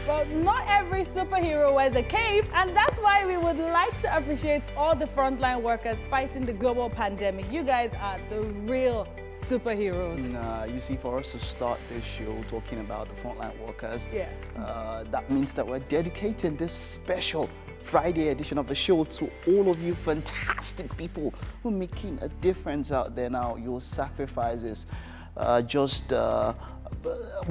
Well, not every superhero wears a cape, and that's why we would like to appreciate all the frontline workers fighting the global pandemic. You guys are the real superheroes. You see, for us to start this show talking about the frontline workers, Yeah. that means that we're dedicating this special Friday edition of the show to all of you fantastic people who are making a difference out there now. Your sacrifices,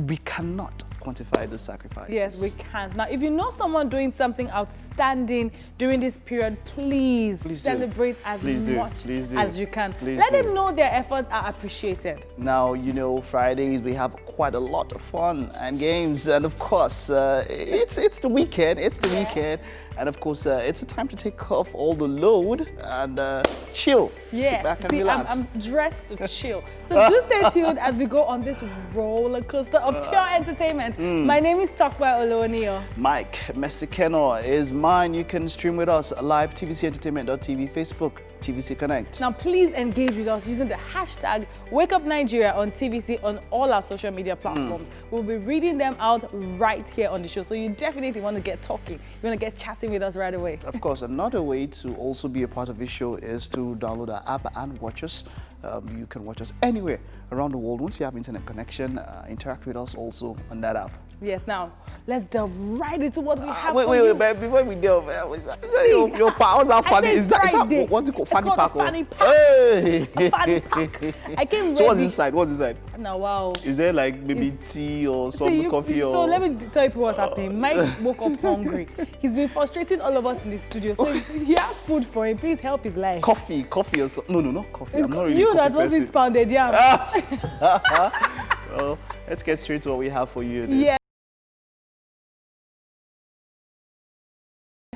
we cannot quantify those sacrifices. Yes, we can't. Now, if you know someone doing something outstanding during this period, please celebrate as much as you can. Let them know their efforts are appreciated. Now, you know, Fridays we have quite a lot of fun and games, and of course, it's the weekend. It's the weekend, and of course, it's a time to take off all the load and chill. Yeah, sit back and relax. I'm dressed to chill. So do stay tuned as we go on this roller coaster of pure entertainment. My name is Tokwa Olonio. Mike Mesikeno is mine. You can stream with us live tvcentertainment.tv, Facebook, TVC Connect. Now, please engage with us using the hashtag WakeUpNigeria on TVC on all our social media platforms. We'll be reading them out right here on the show. So you definitely want to get talking. You want to get chatting with us right away. Of course, another way to also be a part of this show is to download our app and watch us. You can watch us anywhere around the world. Once you have internet connection, interact with us also on that app. Yes, now, let's delve right into what we have Wait, but before we delve, your powers are funny. Is that what's it called? Funny pack? Funny pack. Hey! A funny pack. I came ready. So what's inside? What's inside? Now, wow. Is there like maybe tea or some coffee? So let me tell you what's happening. Mike woke up hungry. He's been frustrating all of us in the studio. So if you have food for him, please help his life. Coffee or something. No, not coffee. I'm not really you a coffee that wasn't pounded, yeah. Well, let's get straight to what we have for you. Yeah.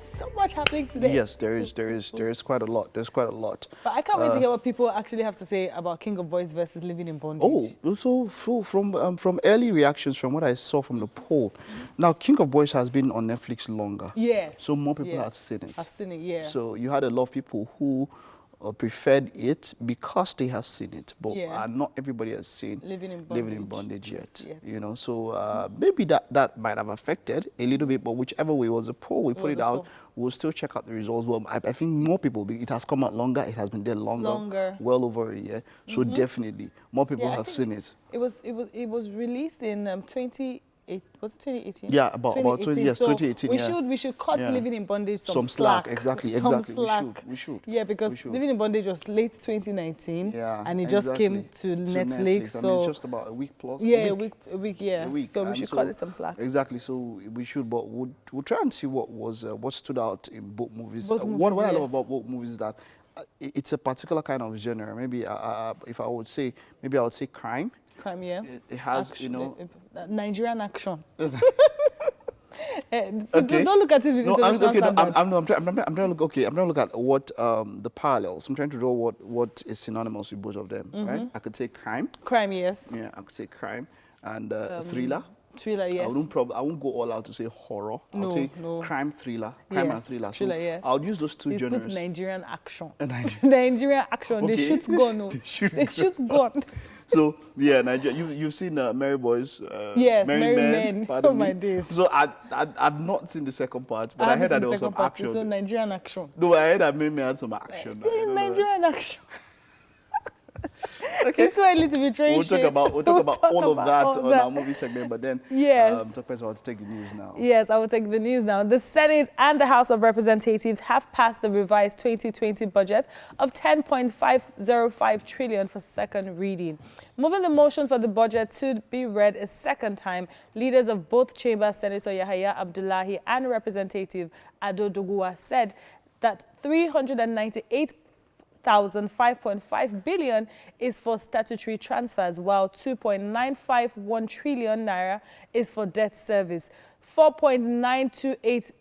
So much happening today. Yes, there is quite a lot. There's quite a lot. But I can't wait to hear what people actually have to say about King of Boys versus Living in Bondage. Oh, so from early reactions, from what I saw from the poll, now King of Boys has been on Netflix longer. Yes. So more people have seen it. I've seen it, yeah. So you had a lot of people who preferred it because they have seen it, but not everybody has seen Living in Bondage yet. You know, so maybe that might have affected a little bit, but whichever way was a poll, we put it out. We'll still check out the results. Well, I think more people, it has come out longer, it has been there longer. Well over a year. So definitely more people have seen it. It was released in 2018. Was it 2018? Yeah, about 20, yes, so 2018. We should cut Living in Bondage some slack. Exactly. We should. Yeah, because Living in Bondage was late 2019. Yeah, and it just came to Netflix. So I mean, it's just about a week plus. Yeah, a week. Yeah. A week. So we should cut it some slack. Exactly. So we should, but we'll try and see what stood out in both movies. What I love about both movies is that it's a particular kind of genre. Maybe if I would say, I would say crime. Crime, yeah. It has, action, you know, Nigerian action. Okay. Don't look at it with international standards. I'm trying to look at what the parallels. I'm trying to draw what is synonymous with both of them. Right? I could say crime. Crime, yes. Yeah, I could say crime and thriller. Thriller, yes. I won't go all out to say horror. I'll say crime, thriller, and thriller. Thriller, yeah. I'll use those two genres. Put Nigerian action. Nigerian action. Okay. They shoot gun. No. They shoot gun. So yeah, Nigeria. You've seen Merry Boys. Yes, Merry Men. Oh my days. So I've not seen the second part, but I heard that there was some action. So Nigerian action. No, I heard that Merry Men had some action. It's Nigerian action. Okay. It's too early to be trained. We'll talk about all of that on our movie segment, but then talk about to take the news now. Yes, I will take the news now. The Senate and the House of Representatives have passed the revised 2020 budget of 10.505 trillion for second reading. Moving the motion for the budget to be read a second time, leaders of both chambers, Senator Yahaya Abdullahi and Representative Ado Doguwa, said that 5.5 billion is for statutory transfers, while 2.951 trillion naira is for debt service. 4.928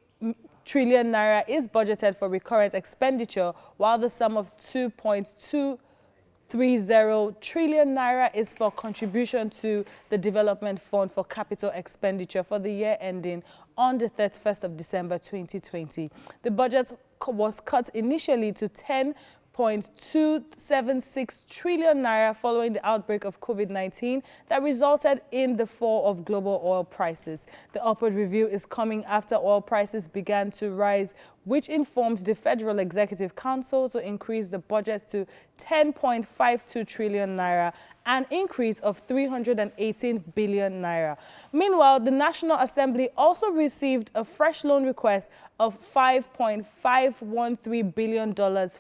trillion naira is budgeted for recurrent expenditure, while the sum of 2.230 trillion naira is for contribution to the Development Fund for capital expenditure for the year ending on the 31st of December 2020. The budget was cut initially to 10 0.276 trillion naira following the outbreak of COVID-19 that resulted in the fall of global oil prices. The upward review is coming after oil prices began to rise, which informed the Federal Executive Council to increase the budget to 10.52 trillion naira, an increase of 318 billion naira. Meanwhile, the National Assembly also received a fresh loan request of $5.513 billion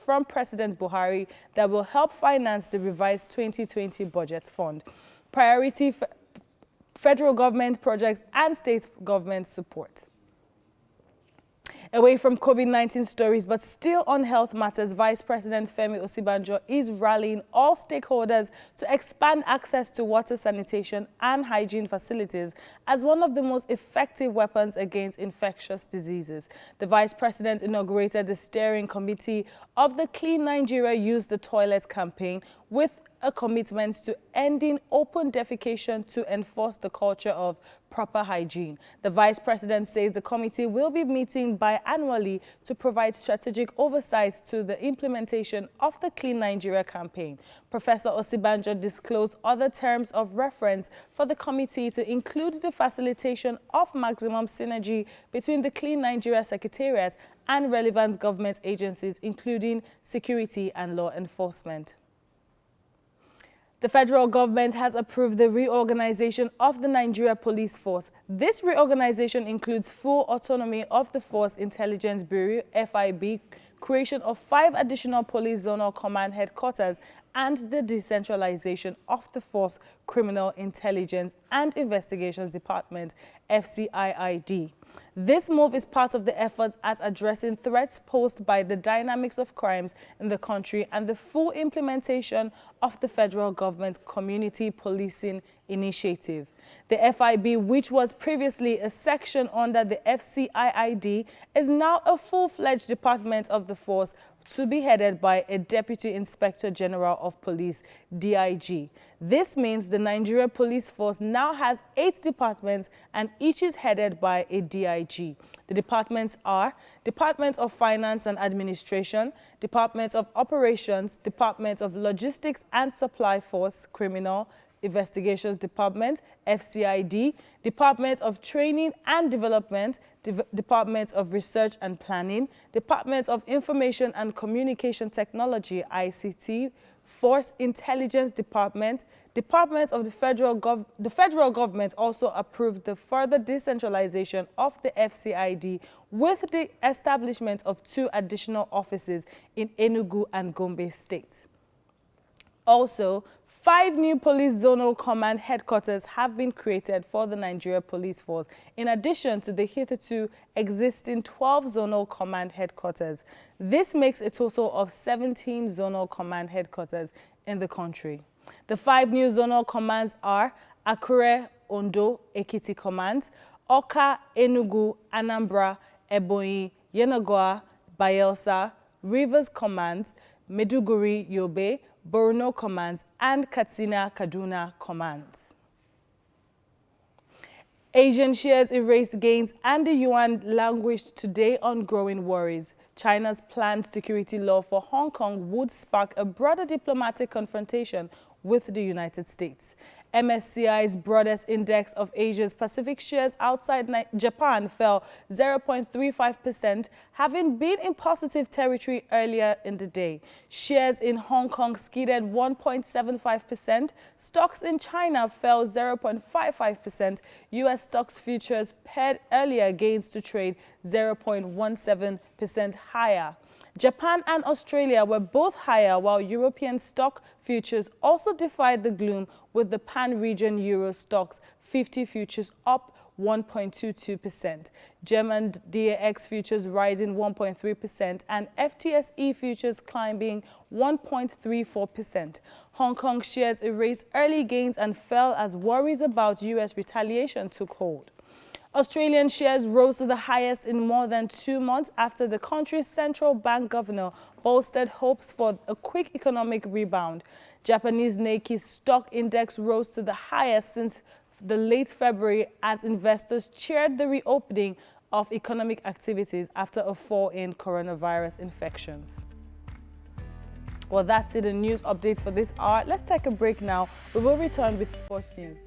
from President Buhari that will help finance the revised 2020 budget fund, priority federal government projects and state government support. Away from COVID-19 stories, but still on health matters, Vice President Femi Osibanjo is rallying all stakeholders to expand access to water, sanitation and hygiene facilities as one of the most effective weapons against infectious diseases. The Vice President inaugurated the steering committee of the Clean Nigeria Use the Toilet campaign with a commitment to ending open defecation to enforce the culture of proper hygiene. The Vice President says the committee will be meeting biannually to provide strategic oversight to the implementation of the Clean Nigeria campaign. Professor Osibanjo disclosed other terms of reference for the committee to include the facilitation of maximum synergy between the Clean Nigeria Secretariat and relevant government agencies, including security and law enforcement. The federal government has approved the reorganization of the Nigeria Police Force. This reorganization includes full autonomy of the Force Intelligence Bureau, FIB, creation of 5 additional police zonal command headquarters, and the decentralization of the Force Criminal Intelligence and Investigations Department, FCIID. This move is part of the efforts at addressing threats posed by the dynamics of crimes in the country and the full implementation of the federal government community policing initiative. The FIB, which was previously a section under the FCIID, is now a full-fledged department of the force to be headed by a Deputy Inspector General of Police, DIG. This means the Nigeria Police Force now has 8 departments and each is headed by a DIG. The departments are Department of Finance and Administration, Department of Operations, Department of Logistics and Supply Force, Criminal Investigations Department, FCID, Department of Training and Development, Department of Research and Planning, Department of Information and Communication Technology, ICT, Force Intelligence Department, Department of the federal government also approved the further decentralization of the FCID with the establishment of 2 additional offices in Enugu and Gombe states. Also, 5 new police zonal command headquarters have been created for the Nigeria Police Force, in addition to the hitherto existing 12 zonal command headquarters. This makes a total of 17 zonal command headquarters in the country. The 5 new zonal commands are Akure, Ondo, Ekiti commands, Oka, Enugu, Anambra, Ebonyi, Yenagoa, Bayelsa, Rivers commands, Meduguri, Yobe, Borno commands, and Katsina, Kaduna commands. Asian shares erased gains and the yuan languished today on growing worries. China's planned security law for Hong Kong would spark a broader diplomatic confrontation with the United States. MSCI's broadest index of Asia's Pacific shares outside Japan fell 0.35%, having been in positive territory earlier in the day. Shares in Hong Kong skidded 1.75%. Stocks in China fell 0.55%. U.S. stocks futures paired earlier gains to trade 0.17% higher. Japan and Australia were both higher, while European stock futures also defied the gloom, with the pan-region Euro stocks 50 futures up 1.22%. German DAX futures rising 1.3% and FTSE futures climbing 1.34%. Hong Kong shares erased early gains and fell as worries about U.S. retaliation took hold. Australian shares rose to the highest in more than 2 months after the country's central bank governor bolstered hopes for a quick economic rebound. Japanese Nikkei stock index rose to the highest since the late February as investors cheered the reopening of economic activities after a fall in coronavirus infections. Well, that's it, the news update for this hour. Let's take a break now. We will return with sports news.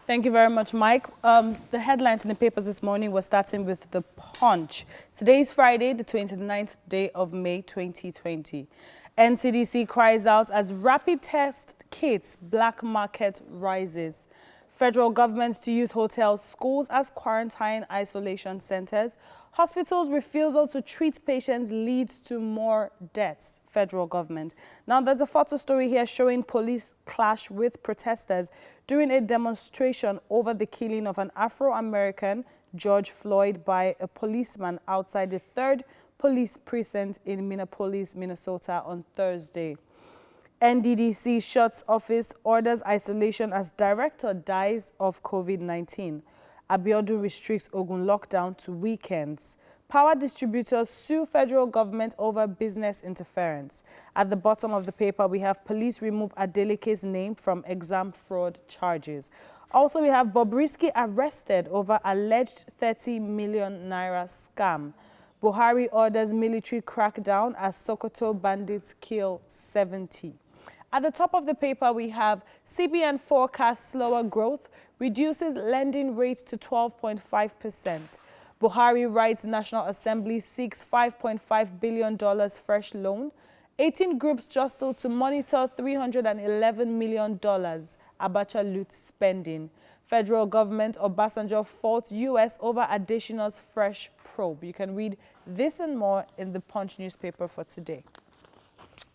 Thank you very much, Mike. The headlines in the papers this morning were starting with the Punch. Today is Friday, the 29th day of May 2020. NCDC cries out as rapid test kits black market rises. Federal government to use hotels, schools as quarantine isolation centers. Hospitals' refusal to treat patients leads to more deaths. Federal government. Now, there's a photo story here showing police clash with protesters during a demonstration over the killing of an Afro-American, George Floyd, by a policeman outside the 3rd Police Precinct in Minneapolis, Minnesota on Thursday. NDDC shuts office, orders isolation as director dies of COVID-19. Abiodun restricts Ogun lockdown to weekends. Power distributors sue federal government over business interference. At the bottom of the paper, we have police remove Adeleke's name from exam fraud charges. Also, we have Bobrisky arrested over alleged 30 million naira scam. Buhari orders military crackdown as Sokoto bandits kill 70. At the top of the paper, we have CBN forecasts slower growth, reduces lending rate to 12.5%. Buhari writes National Assembly seeks $5.5 billion fresh loan. 18 groups jostle to monitor $311 million Abacha loot spending. Federal government Obasanjo faults U.S. over additional's fresh probe. You can read this and more in the Punch newspaper for today.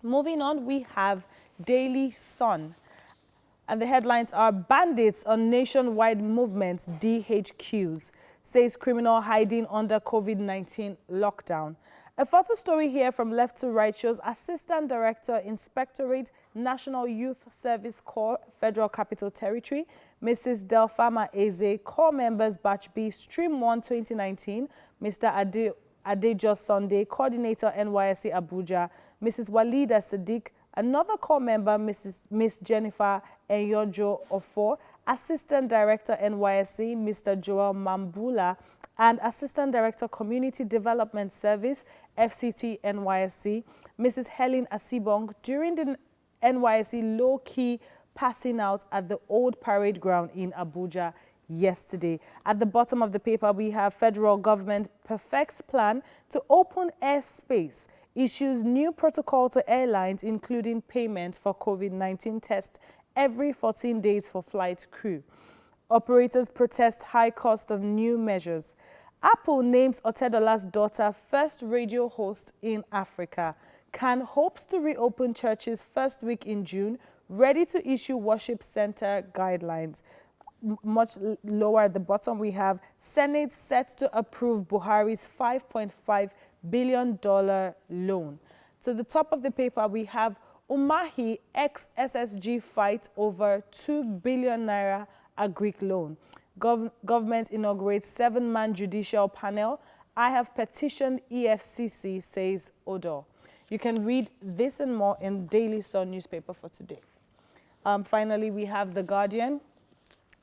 Moving on, we have Daily Sun. And the headlines are bandits on nationwide movements, DHQs, says criminal hiding under COVID-19 lockdown. A photo story here from left to right shows Assistant Director, Inspectorate, National Youth Service Corps, Federal Capital Territory, Mrs. Delfama Eze, Corps members Batch B, Stream 1 2019, Mr. Adejo Sunday, Coordinator NYSC Abuja, Mrs. Walida Sadiq, another Corps member, Miss Jennifer Enyojo Ofo, Assistant Director NYSC, Mr. Joel Mambula, and Assistant Director Community Development Service, FCT NYSC, Mrs. Helen Asibong, during the NYSC low-key passing out at the old parade ground in Abuja yesterday. At the bottom of the paper, we have federal government perfects plan to open airspace, issues new protocol to airlines, including payment for COVID-19 tests every 14 days for flight crew. Operators protest high cost of new measures. Apple names Otedola's daughter first radio host in Africa. Can hopes to reopen churches first week in June, ready to issue worship center guidelines. Much lower at the bottom, we have Senate set to approve Buhari's $5.5 billion loan. To the top of the paper, we have Umahi ex-SSG fight over 2 billion naira agric loan. Government inaugurates 7-man judicial panel. I have petitioned EFCC, says Odo. You can read this and more in Daily Sun newspaper for today. Finally, we have The Guardian,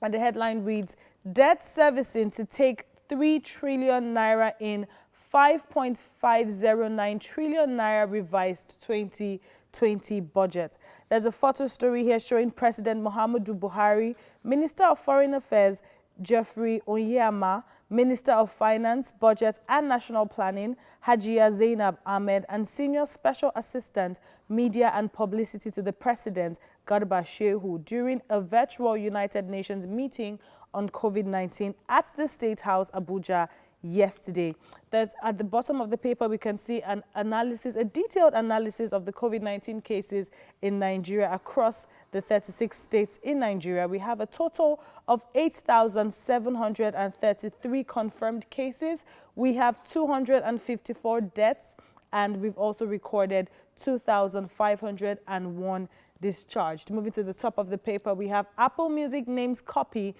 and the headline reads, debt servicing to take 3 trillion naira in 5.509 trillion naira revised 2020 budget. There's a photo story here showing President Muhammadu Buhari, Minister of Foreign Affairs Jeffrey Onyema, Minister of Finance, Budget and National Planning Hajia Zainab Ahmed, and Senior Special Assistant Media and Publicity to the President Garba Shehu during a virtual United Nations meeting on COVID-19 at the State House, Abuja, yesterday. There's at the bottom of the paper, we can see an analysis, a detailed analysis of the COVID-19 cases in Nigeria across the 36 states in Nigeria. We have a total of 8,733 confirmed cases. We have 254 deaths, and we've also recorded 2,501 discharged. Moving to the top of the paper, we have Apple Music names Copy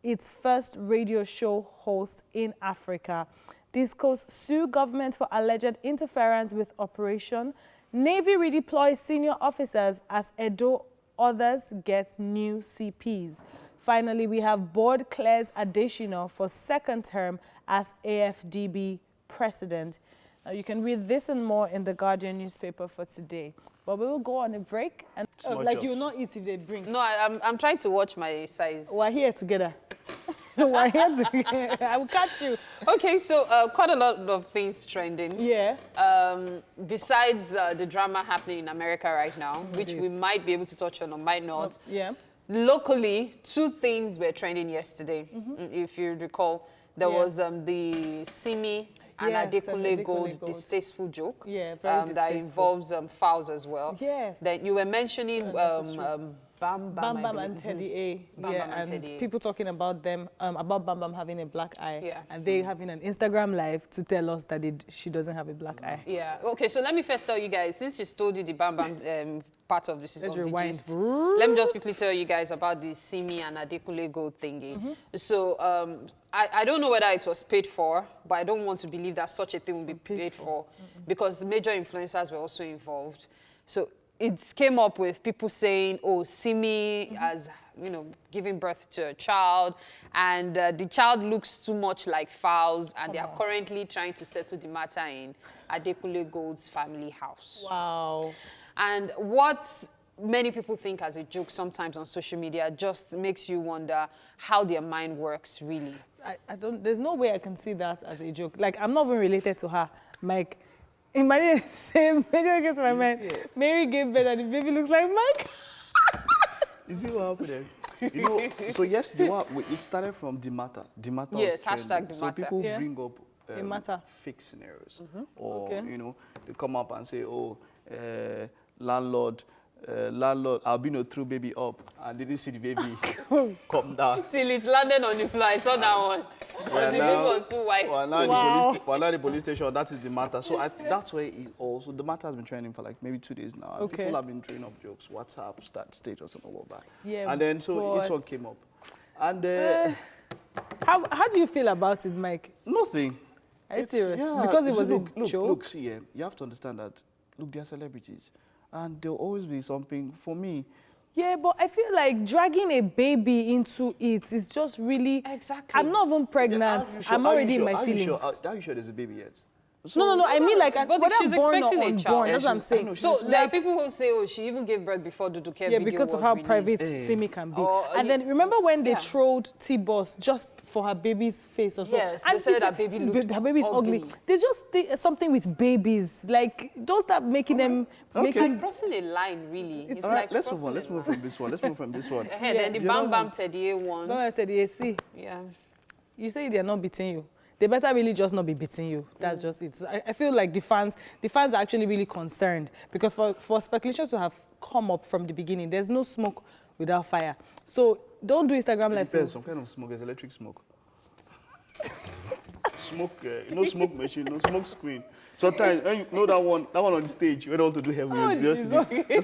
its first radio show host in Africa. Discos sue government for alleged interference with operation. Navy redeploys senior officers as Edo others get new CPs. Finally, we have board clears Adesina for second term as AFDB president. Now, you can read this and more in the Guardian newspaper for today. But we will go on a break. And like, you will not eat if they bring. No, I'm trying to watch my size. We're here together. We're here together. I will catch you. Okay, so quite a lot of things trending. Yeah. Besides the drama happening in America right now, which we might be able to touch on or might not. Yeah. Locally, two things were trending yesterday. If you recall, there was the Simi and Adekunle Gold distasteful joke that involves fouls as well. Yes. Then you were mentioning Bam Bam and Teddy A. Bam Bam and Teddy A. People talking about them, about Bam Bam having a black eye. Yeah. And they having an Instagram live to tell us that she doesn't have a black eye. Yeah. Okay, so let me first tell you guys, since she's told you the Bam Bam part of this, Let's of rewind. The gist, let me just quickly tell you guys about the Simi and Adekunle Gold thingy. So I don't know whether it was paid for, but I don't want to believe that such a thing will be paid for because major influencers were also involved. So it came up with people saying, oh, Simi has, giving birth to a child, and the child looks too much like fowls, and they are currently trying to settle the matter in Adekunle Gold's family house. Wow. And what many people think as a joke sometimes on social media just makes you wonder how their mind works, really. There's no way I can see that as a joke. Like, I'm not even related to her. Mike, imagine, same video gets to my mind. Mary gave birth and the baby looks like Mike. You see what happened there? So yesterday, it started from the matter. The matter. Yes, hashtag the so matter. people bring up fake scenarios. Or, they come up and say, oh, landlord, I'll be no true baby up, and didn't see the baby come down. Till it landed on the floor, I saw that one. But the baby was too white. Now the police station, that is the matter. So that's where it also, the matter has been trending for like maybe 2 days now. And people have been throwing up jokes, WhatsApp, status and all of that. Yeah, and then so each one came up. And how do you feel about it, Mike? Nothing. Are you serious? Yeah, because it was a joke? Look, see, you have to understand that, look, they are celebrities. And there'll always be something, for me. Yeah, but I feel like dragging a baby into it is just really... Exactly. I'm not even pregnant. I'm already in my feelings. Are you sure there's a baby yet? So, no, I mean like... But she's expecting a child. That's what I'm saying. So there are people who say, oh, she even gave birth before Duduke video was because of how released. private Simi can be. And then remember when they trolled T-Boss just for her baby's face or so? Yes, and they said that baby looked her baby's ugly. There's just something with babies. Like, don't start making them... It's like crossing a line, really. It's like let's move on. Let's move from this one. Then the Bam Bam Teddy A one. Bam Bam Teddy A, see. Yeah. You say they're not beating you. They better really just not be beating you. That's just it. I feel like the fans are actually really concerned because for speculations to have come up from the beginning, there's no smoke without fire. So don't do Instagram live. Depends. Some kind of smoke. There's electric smoke. Smoke, smoke machine, smoke screen. Sometimes, that one on the stage, when I want to do heavy, just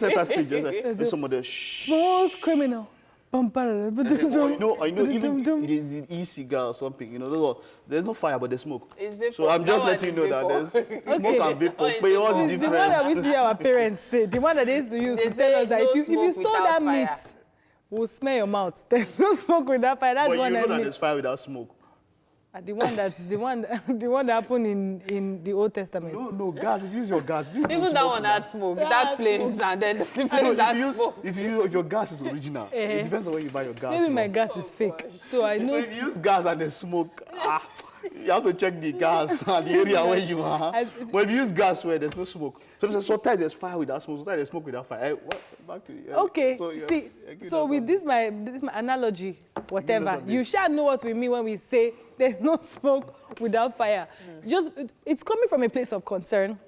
enter stage, there's somebody, smoke criminal. I know, even it is an e-cigar or something, there's no fire, but there's smoke. So I'm just letting you know that there's smoke and vapor. But what's the difference? The one that we see our parents say, the one that they used to use to tell us that if you stole that meat, we'll smell your mouth. There's no smoke without fire. That's but one you know that there's fire without smoke. The one that happened in the Old Testament. No, gas. If you use your gas, even that one had smoke. That flames and then the flames had smoke. If your gas is original, it depends on where you buy your gas. Maybe my gas is fake, so I know. So if you use gas and there's smoke, you have to check the gas and the area where you are. But if you use gas where there's no smoke, so sometimes there's fire without smoke, sometimes there's smoke without fire. Back to you. Okay. So with this my analogy, whatever, you shall know what we mean when we say there's no smoke without fire. Just it's coming from a place of concern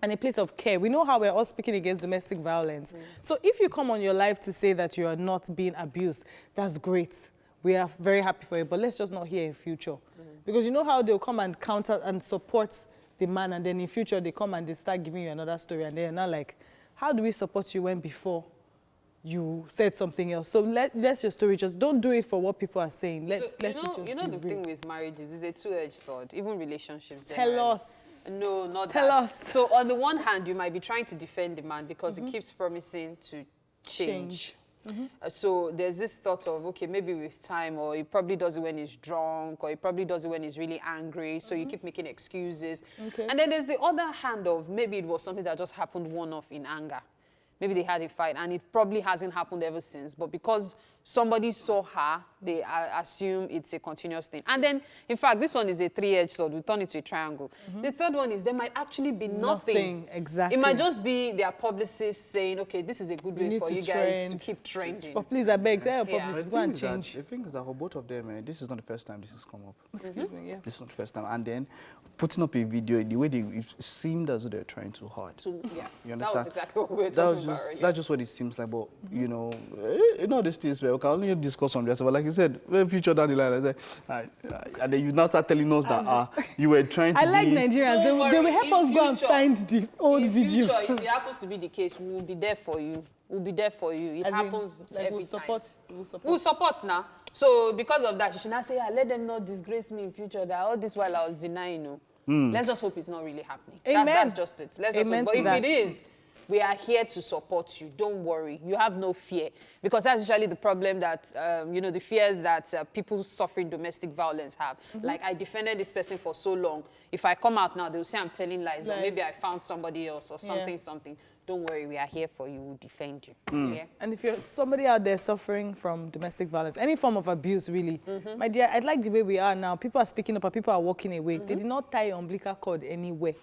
and a place of care. We know how we're all speaking against domestic violence. So if you come on your live to say that you are not being abused, that's great. We are very happy for you, but let's just not hear in future. Because you know how they'll come and counter and support the man, and then in future they come and they start giving you another story, and they're not like, how do we support you when before you said something else. So let's your story. Just don't do it for what people are saying. Let's you know the thing with marriages is a two-edged sword. Even relationships. Tell us. No, not Tell that. us. So on the one hand, you might be trying to defend the man because he keeps promising to change. So there's this thought of, okay, maybe with time, or he probably does it when he's drunk, or he probably does it when he's really angry, so you keep making excuses. Okay. And then there's the other hand of maybe it was something that just happened one-off in anger. Maybe they had a fight, and it probably hasn't happened ever since. But because somebody saw her, they assume it's a continuous thing. And then, in fact, this one is a three-edged sword. We turn it to a triangle. The third one is there might actually be nothing. Exactly. It might just be their publicist saying, okay, this is a good way for you guys to keep trending. But please, I beg, tell your Yeah. publicist, go and change. The thing is that for both of them, this is not the first time this has come up. Excuse me, yeah. This is not the first time. And then putting up a video, the way it seemed as though they were trying too hard. Yeah, You understand? that was exactly what we were talking about. That's just what it seems like. But, you know, these things, we can only discuss on this. But like you said, when future down the line, I said, and then you now start telling us that you were trying to I like Nigerians. They will help us go and find the old video. Future, if it happens to be the case, we will be there for you. We'll be there for you. It happens every time. We'll support now. So because of that, you should not say, let them not disgrace me in future. That all this while I was denying, Let's just hope it's not really happening. Amen. That's just it. Let's just hope. But if it is, we are here to support you. Don't worry. You have no fear. Because that's usually the problem that, the fears that people suffering domestic violence have. Like, I defended this person for so long. If I come out now, they'll say I'm telling lies. Or maybe I found somebody else or something. Don't worry, we are here for you. We'll defend you. Yeah? And if you're somebody out there suffering from domestic violence, any form of abuse, really, my dear, I'd like the way we are now. People are speaking up and people are walking away. They did not tie your umbilical cord anywhere.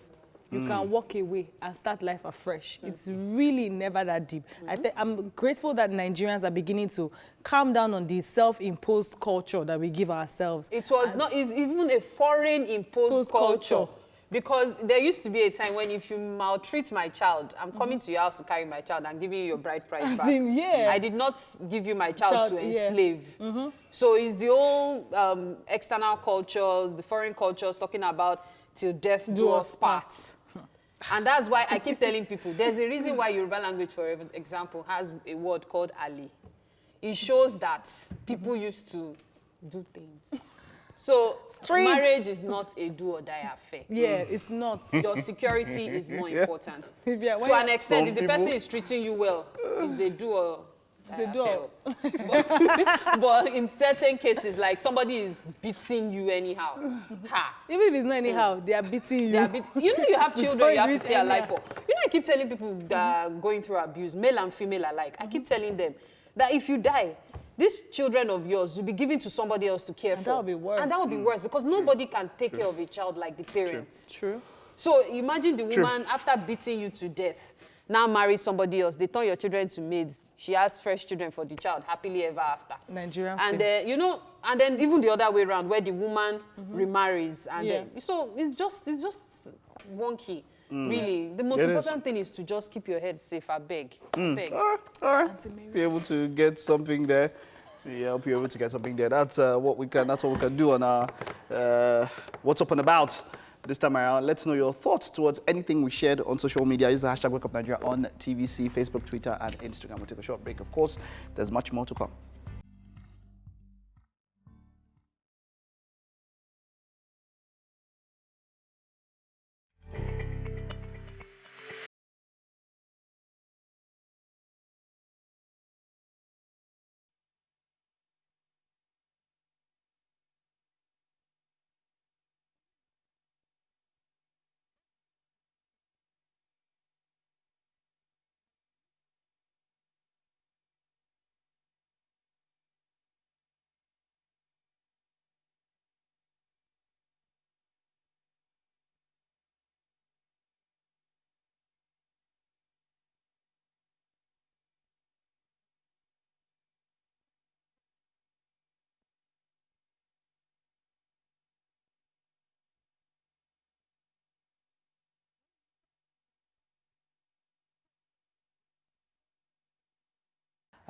You can walk away and start life afresh. It's really never that deep. I'm grateful that Nigerians are beginning to calm down on the self-imposed culture that we give ourselves. It's even a foreign imposed culture. Because there used to be a time when if you maltreat my child, I'm coming to your house to carry my child and giving you your bride price back. I did not give you my child to enslave. So it's the old external cultures, the foreign cultures talking about till death do us part. And that's why I keep telling people, there's a reason why Yoruba language, for example, has a word called Ali. It shows that people used to do things. So marriage is not a do or die affair. Yeah, it's not. Your security is more important. To an extent, if the person is treating you well, it's a do or but in certain cases, like somebody is beating you anyhow. Even if it's not anyhow, they are beating you. You have children you have to stay alive for. I keep telling people that are going through abuse, male and female alike, I keep telling them that if you die, these children of yours will be given to somebody else to care for. That will be worse. And that will be worse because nobody can take care of a child like the parents. True. So imagine the woman, after beating you to death, now marries somebody else. They turn your children to maids. She has fresh children for the child, happily ever after. Nigerian and and then even the other way around, where the woman remarries. And then, so it's just wonky. Really, the most important thing is to just keep your head safe. I beg. Beg. All right. Be able to get something there. Yeah, help you able to get something there. That's what we can. That's what we can do on our What's Up and About this time around. Let us know your thoughts towards anything we shared on social media. Use the hashtag Wake Up Nigeria on TVC, Facebook, Twitter, and Instagram. We'll take a short break. Of course, there's much more to come.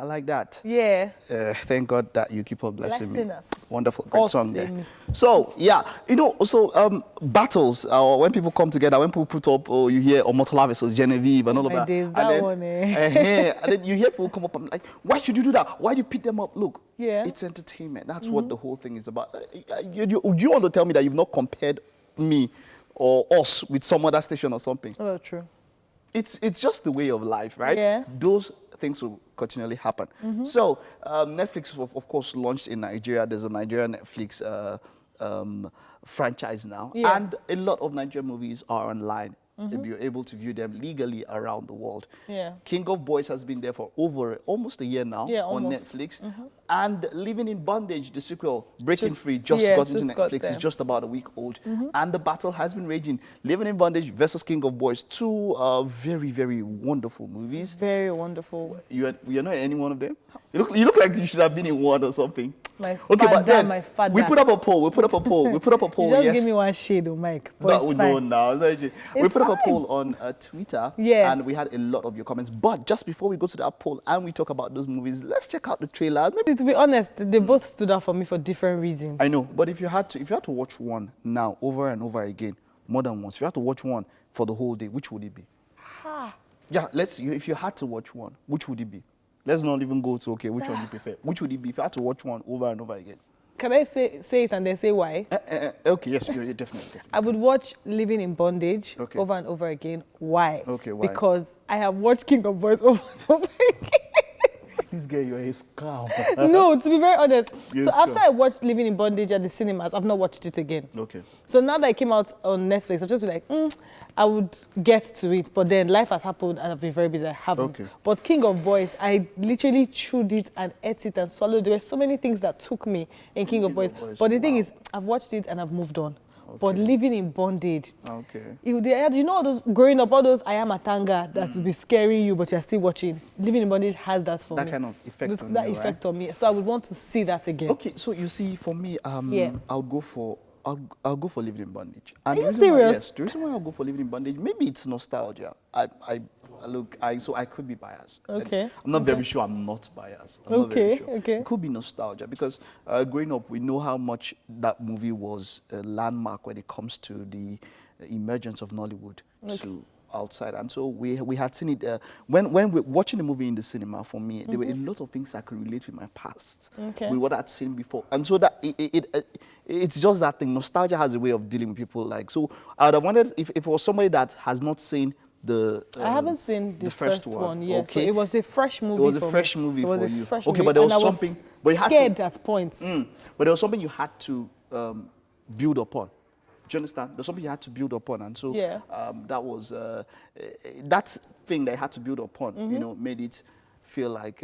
I like that. Yeah. Thank God that you keep on blessing me. Us. Wonderful, great song there. So, yeah, you know, so battles, when people come together, when people put up, oh, you hear Omotola versus Genevieve and all of that. Days, that then, one, and then you hear people come up and like, why should you do that? Why do you pick them up? Look, it's entertainment. That's what the whole thing is about. Do you want to tell me that you've not compared me or us with some other station or something? Oh, true. It's just the way of life, right? Yeah. Those things will continually happen. So Netflix, of course, launched in Nigeria. There's a Nigerian Netflix franchise now. Yes. And a lot of Nigerian movies are online. You're able to view them legally around the world. Yeah. King of Boys has been there for almost a year now on Netflix. And Living in Bondage, the sequel, Breaking Free, just got into Netflix. It's just about a week old. And the battle has been raging. Living in Bondage versus King of Boys, two very, very wonderful movies. Very wonderful. You're not in any one of them? You look like you should have been in one or something. My father. We put up a poll. We put up a poll. You just give me one shade, Mike. No. We put up a poll on Twitter. Yes. And we had a lot of your comments. But just before we go to that poll and we talk about those movies, let's check out the trailers. To be honest, they both stood out for me for different reasons. I know, but if you had to watch one now over and over again, more than once, if you had to watch one for the whole day, which would it be? Yeah, if you had to watch one, which would it be? Let's not even go to, okay, which one do you prefer? Which would it be if you had to watch one over and over again? Can I say it and then say why? Okay, yes, you're definitely. I would watch Living in Bondage over and over again. Why? Okay, why? Because I have watched King of Boys over and over again. This girl, you're a scam. No, to be very honest. So after I watched Living in Bondage at the cinemas, I've not watched it again. Okay. So now that it came out on Netflix, I've just been like, I would get to it. But then life has happened and I've been very busy. I haven't. Okay. But King of Boys, I literally chewed it and ate it and swallowed. There were so many things that took me in King of Boys. But the thing is, I've watched it and I've moved on. Okay. But Living in Bondage, you know, those growing up, all those I am a tanga that will be scaring you, but you're still watching. Living in Bondage has that for me. That kind of effect on that you, effect on me. So I would want to see that again. Okay, so you see, for me, I'll go for Living in Bondage. And are you serious? Yes, the reason why I'll go for Living in Bondage, maybe it's nostalgia. So I could be biased. Okay. I'm not very sure I'm not biased. I'm not very sure. It could be nostalgia because growing up, we know how much that movie was a landmark when it comes to the emergence of Nollywood to outside. And so we had seen it. When we're watching the movie in the cinema, for me, there were a lot of things I could relate with my past, with what I'd seen before. And so that it's just that thing. Nostalgia has a way of dealing with people. Like, so I would have wondered if it was somebody that has not seen I haven't seen the first one yet. Okay. So it was a fresh movie. It was a fresh movie for you. Okay, but there was something. But you had scared at points. But there was something you had to build upon. Do you understand? There's something you had to build upon, and so that was that thing that you had to build upon. You know, made it feel like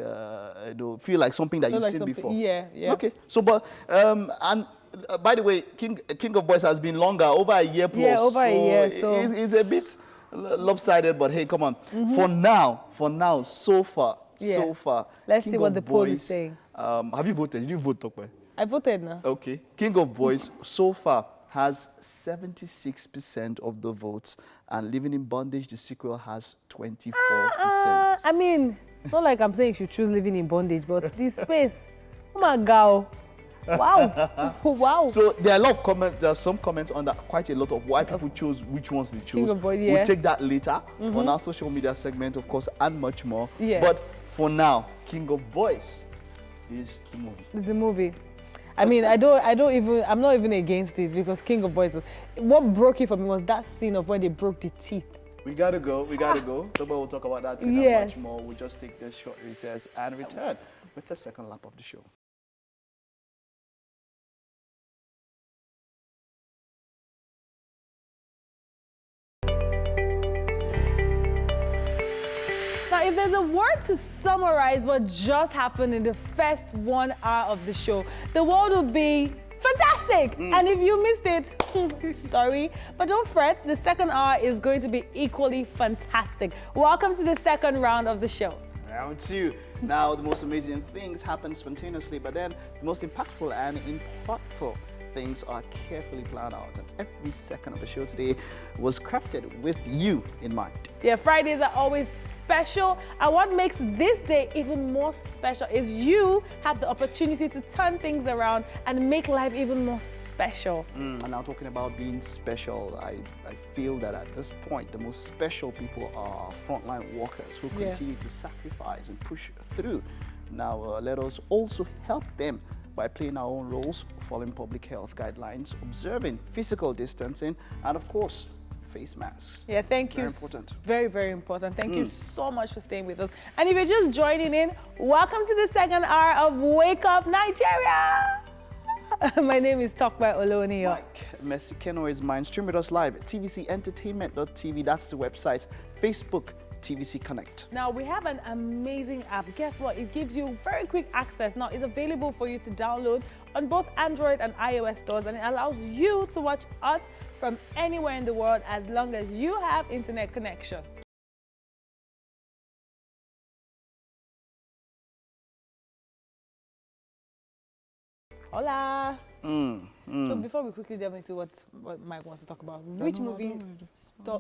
something that you've seen before. Yeah. Okay. So, but and. By the way, King of Boys has been longer, over a year plus. Yeah, over a year. So it's a bit lopsided, but hey, come on. For now, so far. Let's see what the poll is saying. Have you voted? Did you vote, Tokwe? I voted now. Okay. King of Boys so far has 76% of the votes, and Living in Bondage, the sequel, has 24%. I mean, it's not like I'm saying you should choose Living in Bondage, but the space, oh my God. Wow. Wow. So there are a lot of comments, there are some comments on that, quite a lot of why people chose which ones they chose. We'll take that later on our social media segment, of course, and much more. But for now, King of Boys is the movie. It's the movie. I mean, I'm not even against this because King of Boys, what broke it for me was that scene of when they broke the teeth. We gotta go. Nobody will talk about that and much more. We'll just take this short recess and return with the second lap of the show. Now, if there's a word to summarize what just happened in the first 1 hour of the show, the word would be fantastic. And if you missed it, sorry. But don't fret, the second hour is going to be equally fantastic. Welcome to the second round of the show. Round two. Now, the most amazing things happen spontaneously, but then the most impactful and impactful things are carefully planned out, and every second of the show today was crafted with you in mind. Yeah, Fridays are always special, and what makes this day even more special is you have the opportunity to turn things around and make life even more special. And now talking about being special, I feel that at this point, the most special people are frontline workers who continue to sacrifice and push through. Now, let us also help them by playing our own roles, following public health guidelines, observing physical distancing, and of course, face masks. Yeah, thank you. Very important. Very, very important. Thank you so much for staying with us. And if you're just joining in, welcome to the second hour of Wake Up Nigeria. My name is Tokba Oloniyo. Mike Mesikeno is mine. Stream with us live at tvcentertainment.tv. That's the website. Facebook, TVC Connect. Now, we have an amazing app. Guess what? It gives you very quick access. Now, it's available for you to download on both Android and iOS stores, and it allows you to watch us from anywhere in the world as long as you have internet connection. Hola. So before we quickly delve into what Mike wants to talk about, which movie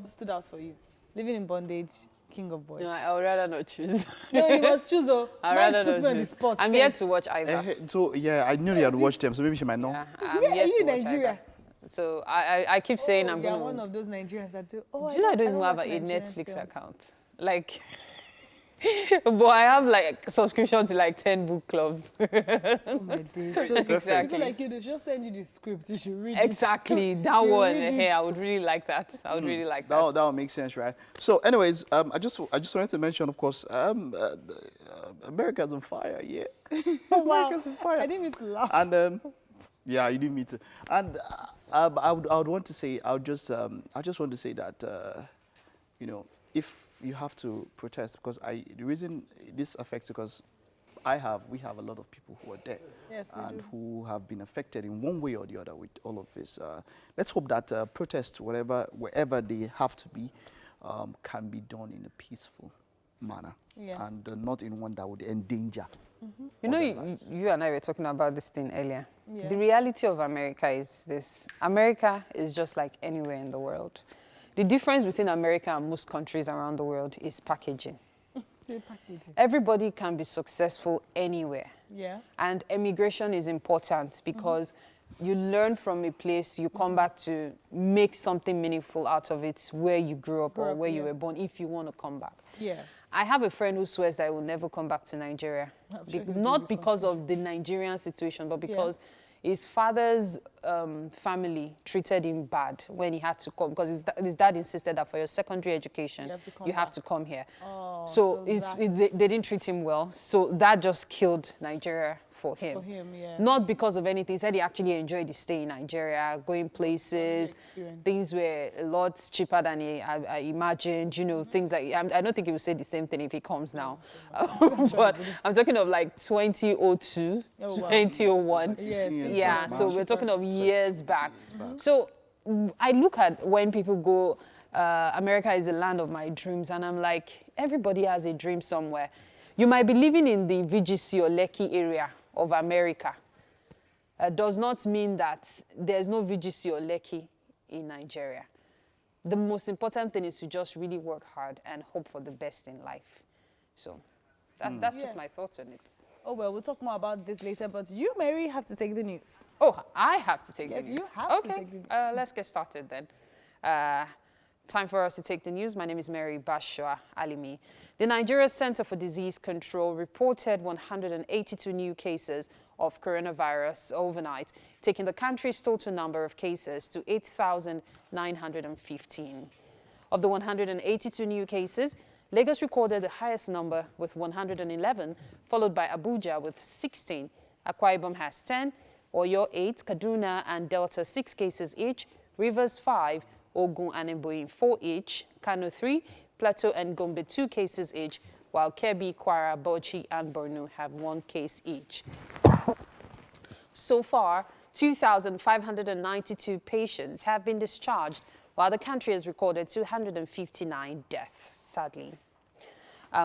stood out for you? Living in Bondage, King of Boys. No, I would rather not choose. No, you must choose though. I'd rather not choose. I'm yet to watch either. So, yeah, I knew you had watched them, so maybe she might know. Yeah, I'm Where are yet you to in watch Nigeria? either. So I keep saying I'm You're going one to... of those Nigerians that do. Do you know I don't even have watch a Nigerian Netflix films. account? Like... But I have like subscription to like 10 book clubs. Oh my days. So Exactly. people like you, they just send you the script. You should read Exactly. it. That You one. read it. Hey, I would really like that. I would really like that. That would make sense, right? So, anyways, I just wanted to mention, of course, America's on fire, yeah. Oh, wow. America's on fire. I didn't mean to laugh. And yeah, you didn't mean to. And I would want to say, I just want to say that you know, if you have to protest, because the reason this affects, because we have a lot of people who are dead, Yes, we and do. who have been affected in one way or the other with all of this. Let's hope that protests, wherever they have to be, can be done in a peaceful manner, and not in one that would endanger. You know, you and I were talking about this thing earlier. Yeah. The reality of America is this. America is just like anywhere in the world. The difference between America and most countries around the world is packaging. Everybody can be successful anywhere. Yeah. And immigration is important because you learn from a place, you come back to make something meaningful out of it where you grew up or where you were born, if you want to come back. Yeah. I have a friend who swears that I will never come back to Nigeria. Not because of the Nigerian situation, but because his father's family treated him bad when he had to come, because his dad insisted that for your secondary education, you have to come here. Oh, so they didn't treat him well. So that just killed Nigeria for him. Not because of anything. He said he actually enjoyed his stay in Nigeria, going places. Things were a lot cheaper than I imagined, you know, things like, I don't think he would say the same thing if he comes now. But I'm talking of like 2002, 2001. Yeah, so we're talking of years back. So I look at when people go, America is the land of my dreams, and I'm like, everybody has a dream somewhere. You might be living in the VGC or Lekki area of America. Does not mean that there's no VGC or Lekki in Nigeria. The most important thing is to just really work hard and hope for the best in life. So that's just my thoughts on it. Oh, well, we'll talk more about this later, but you, Mary, have to take the news. Oh, I have to take the news. You have to take the news. Let's get started then. Time for us to take the news. My name is Mary Bashua Alimi. The Nigeria Center for Disease Control reported 182 new cases of coronavirus overnight, taking the country's total number of cases to 8,915. Of the 182 new cases, Lagos recorded the highest number with 111, followed by Abuja with 16. Akwa Ibom has 10, Oyo 8, Kaduna and Delta 6 cases each, Rivers 5, Ogun and Ebonyi 4 each, Kano 3, Plateau and Gombe 2 cases each, while Kebbi, Kwara, Bauchi and Borno have 1 case each. So far, 2,592 patients have been discharged, while the country has recorded 259 deaths, sadly.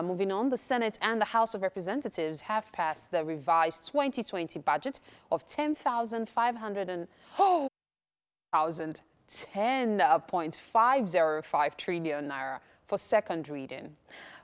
Moving on, the Senate and the House of Representatives have passed the revised 2020 budget of 10.505 trillion naira for second reading.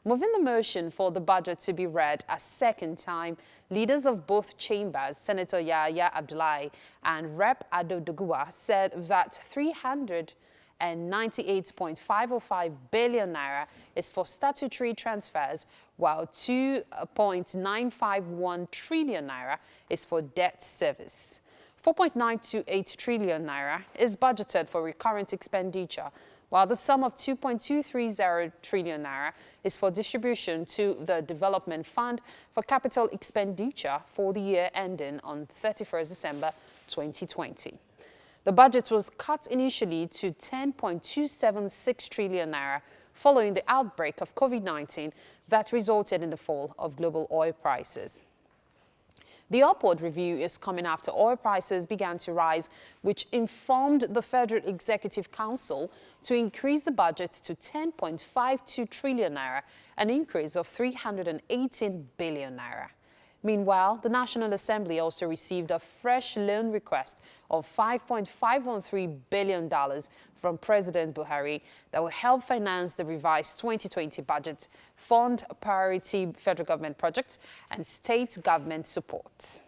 Moving the motion for the budget to be read a second time, leaders of both chambers, Senator Yahya Abdullahi and Rep. Ado Doguwa, said that 398.505 billion naira is for statutory transfers, while 2.951 trillion naira is for debt service. 4.928 trillion naira is budgeted for recurrent expenditure, while the sum of 2.230 trillion naira is for distribution to the Development Fund for capital expenditure for the year ending on 31st December 2020. The budget was cut initially to 10.276 trillion naira following the outbreak of COVID-19 that resulted in the fall of global oil prices. The upward review is coming after oil prices began to rise, which informed the Federal Executive Council to increase the budget to 10.52 trillion naira, an increase of 318 billion naira. Meanwhile, the National Assembly also received a fresh loan request of $5.513 billion from President Buhari that will help finance the revised 2020 budget, fund priority federal government projects, and state government support.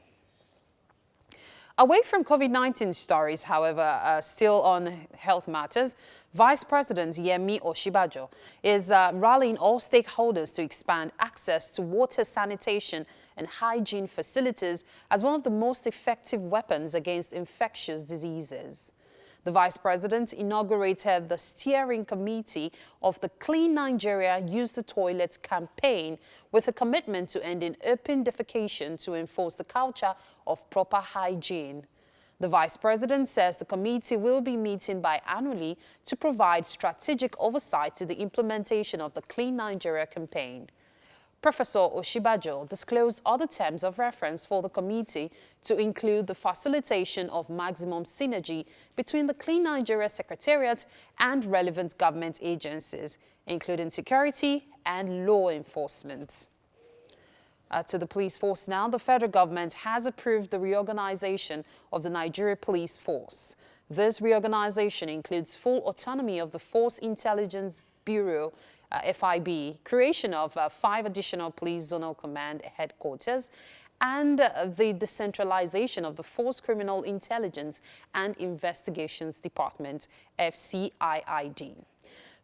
Away from COVID-19 stories, however, still on health matters, Vice President Yemi Osinbajo is rallying all stakeholders to expand access to water, sanitation, and hygiene facilities as one of the most effective weapons against infectious diseases. The Vice President inaugurated the steering committee of the Clean Nigeria Use the Toilets campaign with a commitment to ending open defecation to enforce the culture of proper hygiene. The Vice President says the committee will be meeting biannually to provide strategic oversight to the implementation of the Clean Nigeria campaign. Professor Osinbajo disclosed other terms of reference for the committee to include the facilitation of maximum synergy between the Clean Nigeria Secretariat and relevant government agencies, including security and law enforcement. To the police force now, the federal government has approved the reorganization of the Nigeria Police Force. This reorganization includes full autonomy of the Force Intelligence Bureau, FIB, creation of 5 additional police zonal command headquarters, and the decentralization of the Force Criminal Intelligence and Investigations Department, FCIID.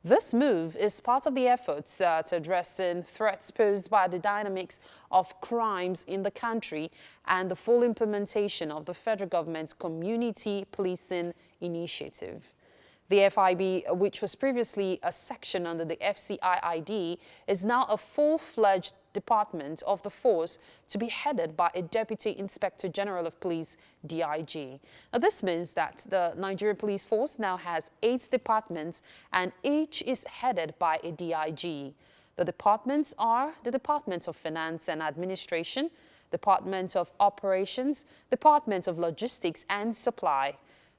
This move is part of the efforts to addressing threats posed by the dynamics of crimes in the country and the full implementation of the federal government's community policing initiative. The FIB, which was previously a section under the FCIID, is now a full-fledged department of the force to be headed by a Deputy Inspector General of Police, DIG. Now, this means that the Nigeria Police Force now has 8 departments and each is headed by a DIG. The departments are the Department of Finance and Administration, Department of Operations, Department of Logistics and Supply,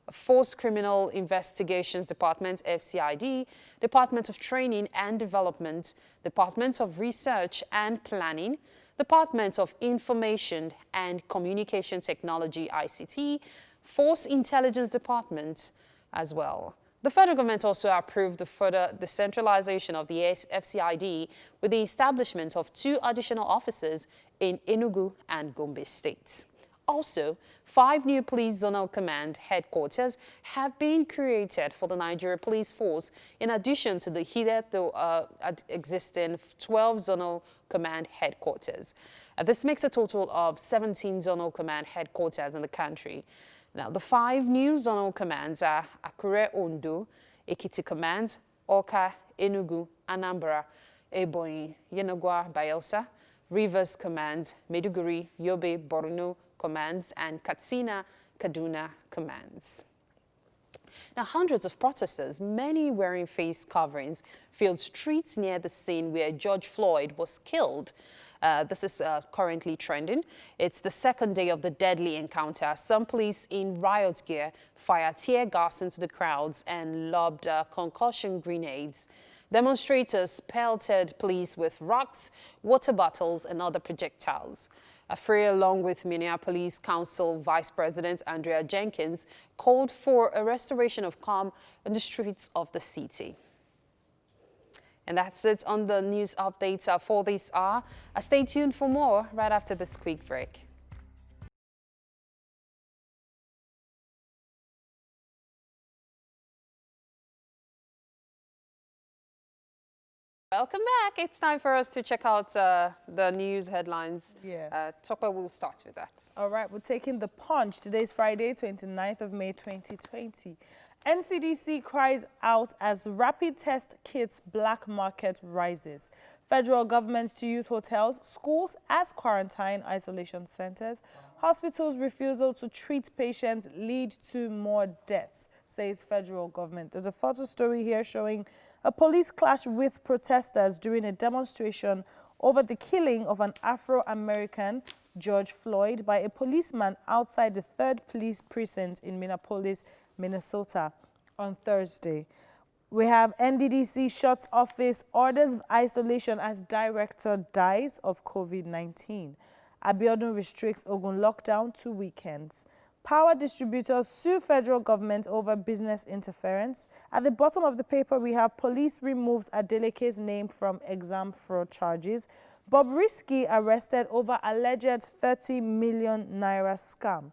Force Criminal Investigations Department, FCID, Department of Training and Development, Department of Research and Planning, Department of Information and Communication Technology, ICT, Force Intelligence Department as well. The federal government also approved the further decentralization of the FCID with the establishment of 2 additional offices in Enugu and Gombe states. Also, 5 new police zonal command headquarters have been created for the Nigeria Police Force, in addition to the hitherto existing 12 zonal command headquarters. This makes a total of 17 zonal command headquarters in the country. Now, the 5 new zonal commands are Akure Ondo, Ekiti Command, Awka, Enugu, Anambra, Ebonyi, Yenagoa, Bayelsa, Rivers Command, Maiduguri, Yobe, Borno Commands, and Katsina, Kaduna Commands. Now, hundreds of protesters, many wearing face coverings, filled streets near the scene where George Floyd was killed. This is currently trending. It's the second day of the deadly encounter. Some police in riot gear fired tear gas into the crowds and lobbed concussion grenades. Demonstrators pelted police with rocks, water bottles, and other projectiles. Afray, along with Minneapolis Council Vice President Andrea Jenkins, called for a restoration of calm in the streets of the city. And that's it on the news updates for this hour. Stay tuned for more right after this quick break. Welcome back. It's time for us to check out the news headlines. Yes. Topper will start with that. All right, we're taking the Punch. Today's Friday, 29th of May, 2020. NCDC cries out as rapid test kits black market rises. Federal government to use hotels, schools as quarantine isolation centers. Hospitals' refusal to treat patients lead to more deaths, says federal government. There's a photo story here showing a police clash with protesters during a demonstration over the killing of an Afro-American, George Floyd, by a policeman outside the 3rd Police Precinct in Minneapolis, Minnesota on Thursday. We have NDDC shuts office, orders isolation as director dies of COVID-19. Abiodun restricts Ogun lockdown to weekends. Power distributors sue federal government over business interference. At the bottom of the paper, we have police removes Adeleke's name from exam fraud charges. Bobrisky arrested over alleged 30 million naira scam.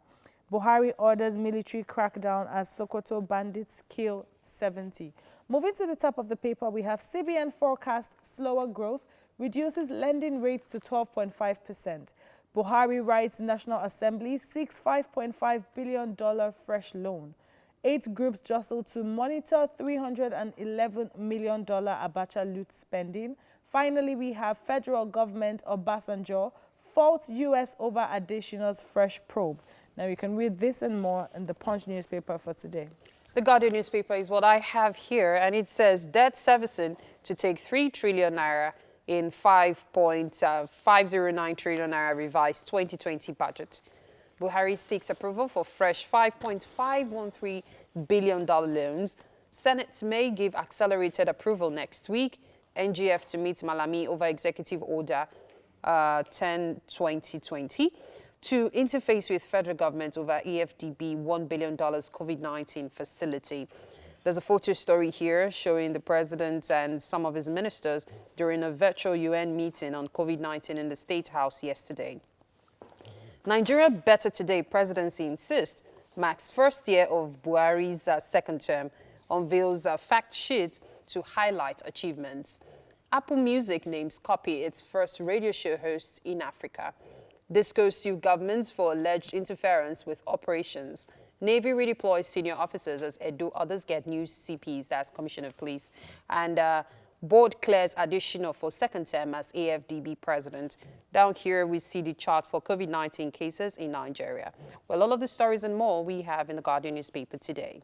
Buhari orders military crackdown as Sokoto bandits kill 70. Moving to the top of the paper, we have CBN forecast slower growth, reduces lending rates to 12.5%. Buhari writes National Assembly seeks $5.5 billion fresh loan. 8 groups jostle to monitor $311 million Abacha loot spending. Finally, we have federal government Obasanjo faults U.S. over Adesina's fresh probe. Now, you can read this and more in the Punch newspaper for today. The Guardian newspaper is what I have here, and it says debt servicing to take 3 trillion naira in 5.509 trillion naira revised 2020 budget. Buhari seeks approval for fresh $5.513 billion loans. Senate may give accelerated approval next week. NGF to meet Malami over Executive Order 10/2020 to interface with federal government over EFDB $1 billion COVID-19 facility. There's a photo story here showing the president and some of his ministers during a virtual UN meeting on COVID-19 in the State House yesterday. Nigeria Better Today presidency insists marks first year of Buhari's second term, unveils a fact sheet to highlight achievements. Apple Music names Copy its first radio show host in Africa. Disco sue governments for alleged interference with operations. Navy redeploys senior officers as Edo others get new CPs, that's Commissioner of Police. And board clears Adesina for second term as AFDB president. Down here, we see the chart for COVID-19 cases in Nigeria. Well, all of the stories and more we have in the Guardian newspaper today.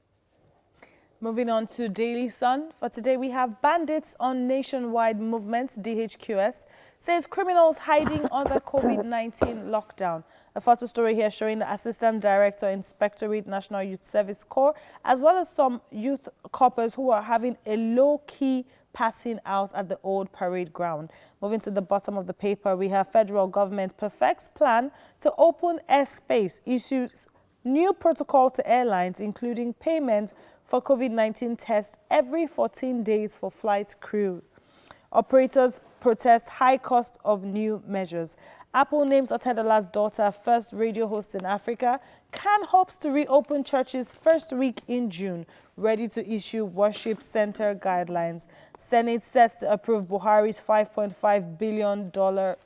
Moving on to Daily Sun. For today, we have bandits on nationwide movements. DHQS says criminals hiding under COVID-19 lockdown. A photo story here showing the Assistant Director, Inspectorate National Youth Service Corps, as well as some youth coppers who are having a low-key passing out at the old parade ground. Moving to the bottom of the paper, we have federal government perfects plan to open airspace, issues new protocol to airlines, including payment for COVID-19 tests every 14 days for flight crew. Operators protest high cost of new measures. Apple names Otedola's daughter first radio host in Africa. Can hopes to reopen churches first week in June. Ready to issue worship center guidelines. Senate sets to approve Buhari's $5.5 billion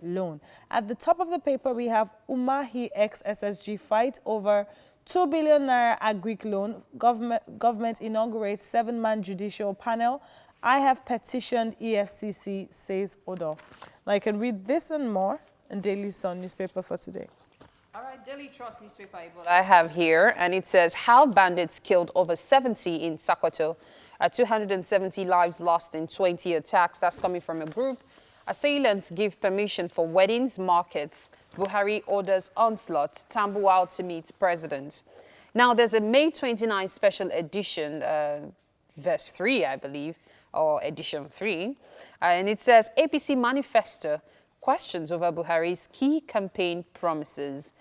loan. At the top of the paper, we have Umahi ex-SSG fight over 2 billion naira agric loan. Government inaugurates 7-man judicial panel. I have petitioned EFCC, says Odo. Now you can read this and more in Daily Sun newspaper for today. All right, Daily Trust newspaper is what I have here, and it says how bandits killed over 70 in Sokoto, 270 lives lost in 20 attacks. That's coming from a group. Assailants give permission for weddings, markets. Buhari orders onslaught. Tambuwal to meet president. Now, there's a May 29 special edition verse 3, I believe, or edition 3. And it says, APC manifesto questions over Buhari's key campaign promises.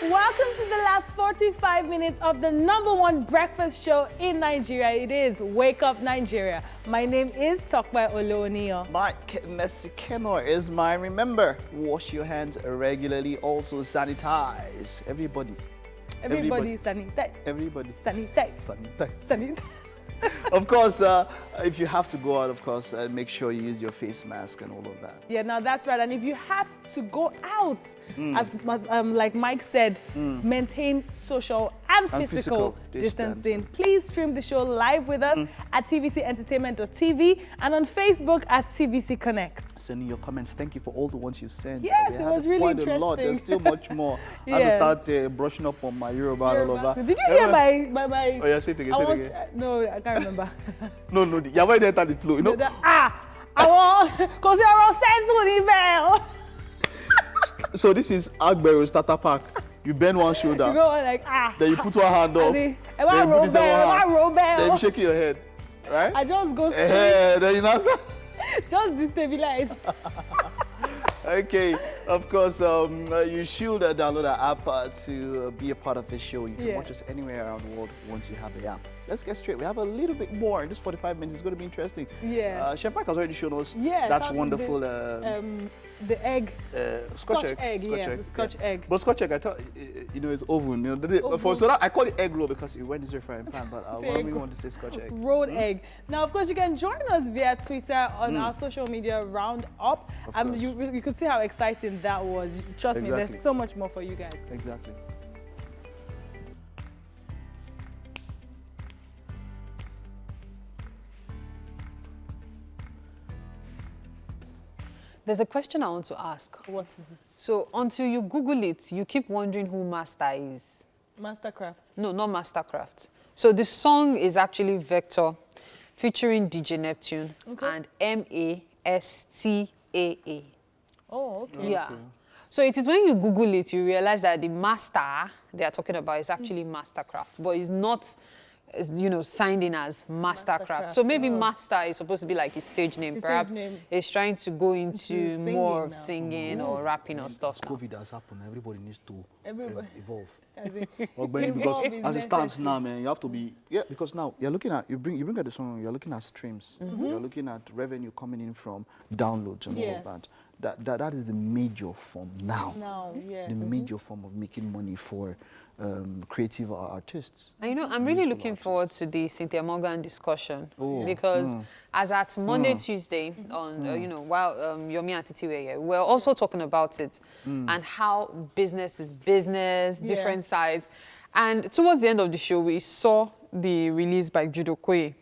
Welcome to the last 45 minutes of the #1 breakfast show in Nigeria. It is Wake Up Nigeria. My name is Tokwe Oloniyo. My Messi Kenor is mine. Remember, wash your hands regularly. Also sanitize. Everybody Sanitize. Everybody. Sanitize. Sanitize. Sanitize. Of course, if you have to go out, of course, make sure you use your face mask and all of that. Yeah, now that's right. And if you have to go out, as like Mike said, maintain social and physical distancing. Please stream the show live with us at tvcentertainment.tv and on Facebook at TVC Connect. Sending your comments. Thank you for all the ones you sent. Yes, it was really quite interesting. a lot. There's still much more. I have to start brushing up on my Yoruba all over. Did you hear my Oh yeah, say it again. Say it again. No, I can't remember. No, you're already entered the flow. You know. I want because you're all sense email. So this is Agbero Starter Pack. You bend one shoulder. You go like Then you put one hand up. Then you put this one hand. Then you shake your head, right? I just go straight. Then you now start. Just destabilize. Okay, of course, you should download our app to be a part of the show. You can watch us anywhere around the world once you have the app. Let's get straight. We have a little bit more in this 45 minutes. It's going to be interesting. Yeah. Chef Mike has already shown us. Yeah. That's wonderful. The egg. Scotch egg. The Scotch egg. But Scotch egg, I thought, it's oven. You know, so that, I call it egg roll because it went into the frying pan. But why do we want to say Scotch egg? Rolled egg. Now, of course, you can join us via Twitter on our social media roundup. You could see how exciting that was. Trust me, there's so much more for you guys. Exactly. There's a question I want to ask. What is it? So until you Google it, you keep wondering who Master is. Mastercraft. No, not Mastercraft. So the song is actually Vector featuring DJ Neptune and MASTAA. Oh, okay. Yeah. Okay. So it is when you Google it, you realize that the master they are talking about is actually Mastercraft, but it's not, signed in as Mastercraft. So maybe Master is supposed to be like his stage name. Perhaps he's trying to go into more of singing or rapping or stuff. COVID has happened. Everybody needs to evolve. Because as it stands now, man, you have to be because now you're looking at you bring out the song, you're looking at streams, you're looking at revenue coming in from downloads and all of that. That is the major form now. The major form of making money for creative artists. And I'm really looking forward to the Cynthia Morgan discussion because as at Monday, Tuesday, on while Yomi and Titi were here, we're also talking about it and how business is business, different sides. And towards the end of the show, we saw the release by Judo Kwe,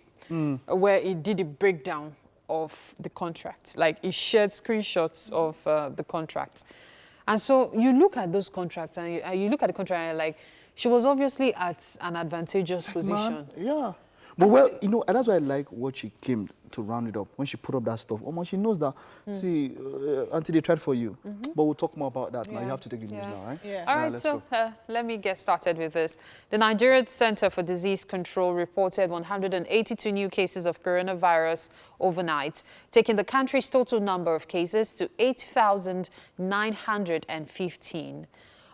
where he did a breakdown of the contract. Like he shared screenshots of the contracts. And so you look at those contracts and you look at the contract and you're like, she was obviously at an advantageous position. Yeah. But and that's why I like what she came to round it up. When she put up that stuff, she knows that, see, until they tried for you. But we'll talk more about that. Now you have to take the news now, right? Yeah. All right, so let me get started with this. The Nigerian Center for Disease Control reported 182 new cases of coronavirus overnight, taking the country's total number of cases to 8,915.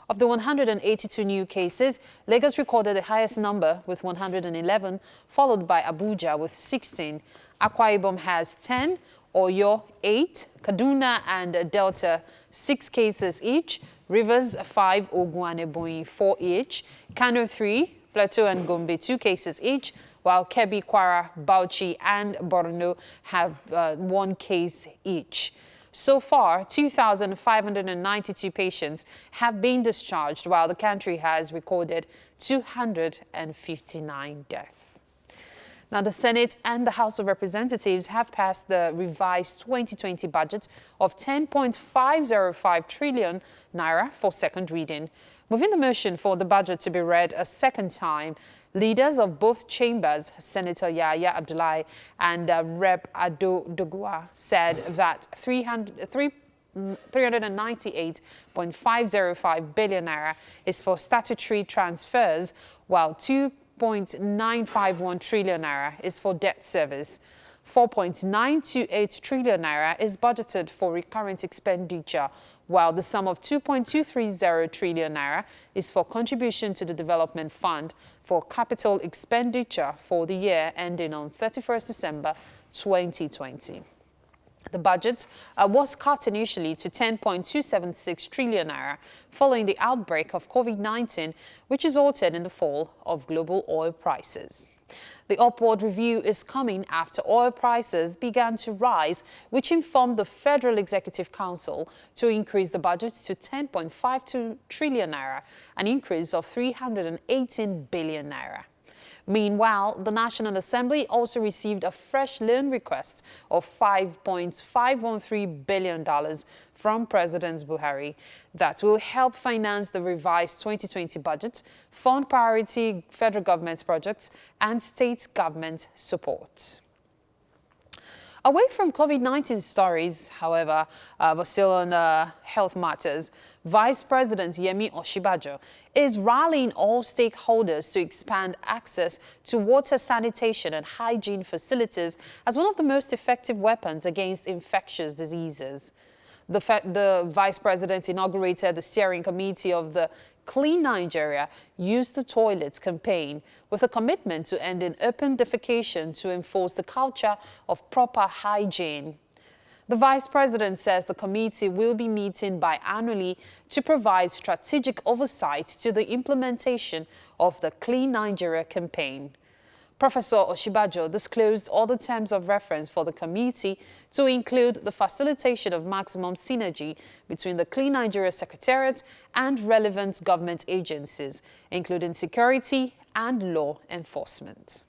Of the 182 new cases, Lagos recorded the highest number with 111, followed by Abuja with 16. Akwa Ibom has 10, Oyo 8, Kaduna and Delta 6 cases each, Rivers 5, Ogun and Ebonyi 4 each, Kano 3, Plateau and Gombe 2 cases each, while Kebbi, Kwara, Bauchi and Borno have 1 case each. So far, 2,592 patients have been discharged, while the country has recorded 259 deaths. Now, the Senate and the House of Representatives have passed the revised 2020 budget of 10.505 trillion naira for second reading. Moving the motion for the budget to be read a second time, leaders of both chambers, Senator Yahya Abdullahi and Rep. Ado Dogua, said that 398.505 billion naira is for statutory transfers, while 2.951 trillion naira is for debt service. 4.928 trillion naira is budgeted for recurrent expenditure, while the sum of 2.230 trillion naira is for contribution to the development fund for capital expenditure for the year ending on 31st December 2020. The budget was cut initially to 10.276 trillion naira following the outbreak of COVID-19, which resulted in the fall of global oil prices. The upward review is coming after oil prices began to rise, which informed the Federal Executive Council to increase the budget to 10.52 trillion naira, an increase of 318 billion naira. Meanwhile, the National Assembly also received a fresh loan request of $5.513 billion from President Buhari that will help finance the revised 2020 budget, fund priority federal government projects, and state government support. Away from COVID-19 stories, however, but still on health matters, Vice President Yemi Osinbajo is rallying all stakeholders to expand access to water, sanitation and hygiene facilities as one of the most effective weapons against infectious diseases. The Vice President inaugurated the steering committee of the Clean Nigeria Use the Toilets campaign with a commitment to ending open defecation to enforce the culture of proper hygiene. The Vice President says the committee will be meeting biannually to provide strategic oversight to the implementation of the Clean Nigeria campaign. Professor Osinbajo disclosed all the terms of reference for the committee to include the facilitation of maximum synergy between the Clean Nigeria Secretariat and relevant government agencies, including security and law enforcement.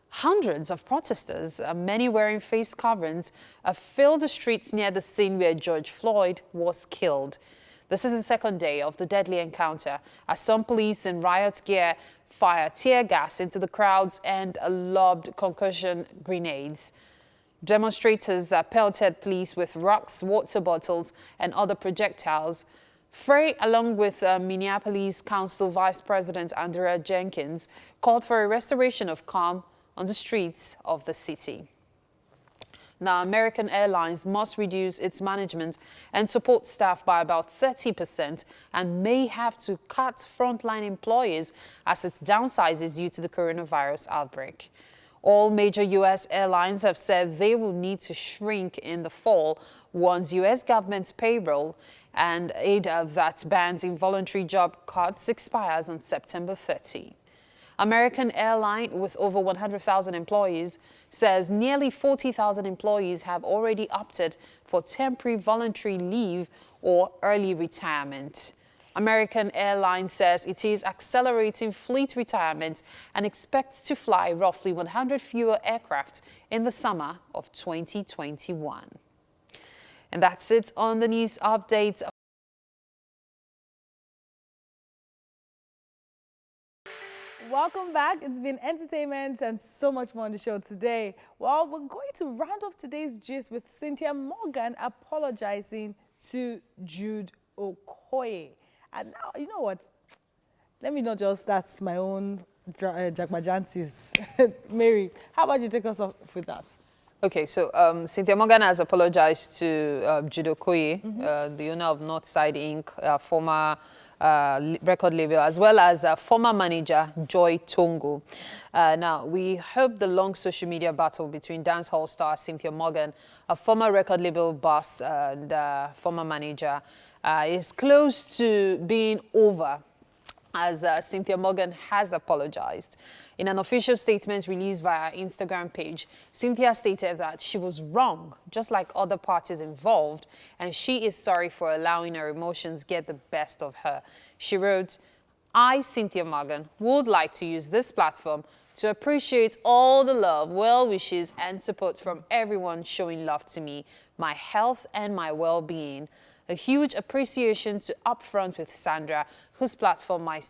Hundreds of protesters, many wearing face coverings, filled the streets near the scene where George Floyd was killed. This is the second day of the deadly encounter, as some police in riot gear fired tear gas into the crowds and lobbed concussion grenades. Demonstrators pelted police with rocks, water bottles, and other projectiles. Frey, along with Minneapolis Council Vice President Andrea Jenkins, called for a restoration of calm on the streets of the city. Now, American Airlines must reduce its management and support staff by about 30% and may have to cut frontline employees as it downsizes due to the coronavirus outbreak. All major U.S. airlines have said they will need to shrink in the fall once U.S. government's payroll and aid that bans involuntary job cuts expires on September 30. American Airlines, with over 100,000 employees, says nearly 40,000 employees have already opted for temporary voluntary leave or early retirement. American Airlines says it is accelerating fleet retirement and expects to fly roughly 100 fewer aircraft in the summer of 2021. And that's it on the news update. Welcome back. It's been entertainment and so much more on the show today. Well, we're going to round off today's gist with Cynthia Morgan apologizing to Jude Okoye. And now, you know what? Let me not just start my own Jagmajantis. Mary, how about you take us off with that? Okay, so Cynthia Morgan has apologized to Jude Okoye, the owner of Northside Inc., former record label, as well as former manager Joy Tongo. Now, we hope the long social media battle between dancehall star Cynthia Morgan, a former record label boss and former manager, is close to being over, as Cynthia Morgan has apologized. In an official statement released via her Instagram page, Cynthia stated that she was wrong, just like other parties involved, and she is sorry for allowing her emotions get the best of her. She wrote, "I, Cynthia Morgan, would like to use this platform to appreciate all the love, well wishes, and support from everyone showing love to me, my health, and my well-being. A huge appreciation to Upfront with Sandra, whose platform my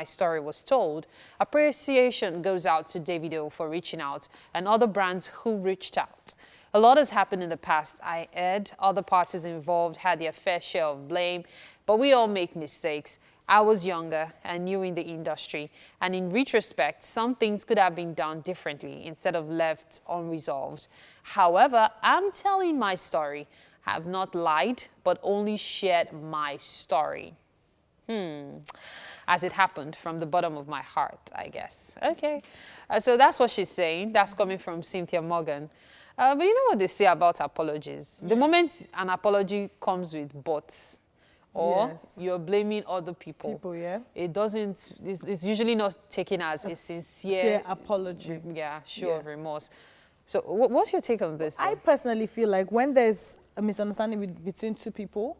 story was told. Appreciation goes out to Davido for reaching out and other brands who reached out. A lot has happened in the past. I heard other parties involved had their fair share of blame, but we all make mistakes. I was younger and new in the industry, and in retrospect, some things could have been done differently instead of left unresolved. However, I'm telling my story. I have not lied, but only shared my story. As it happened from the bottom of my heart, I guess. Okay, so that's what she's saying. That's coming from Cynthia Morgan. But you know what they say about apologies? The moment an apology comes with buts, or you're blaming other people, it doesn't, it's usually not taken as a sincere apology. Show of remorse. So what's your take on this? I personally feel like when there's a misunderstanding between two people,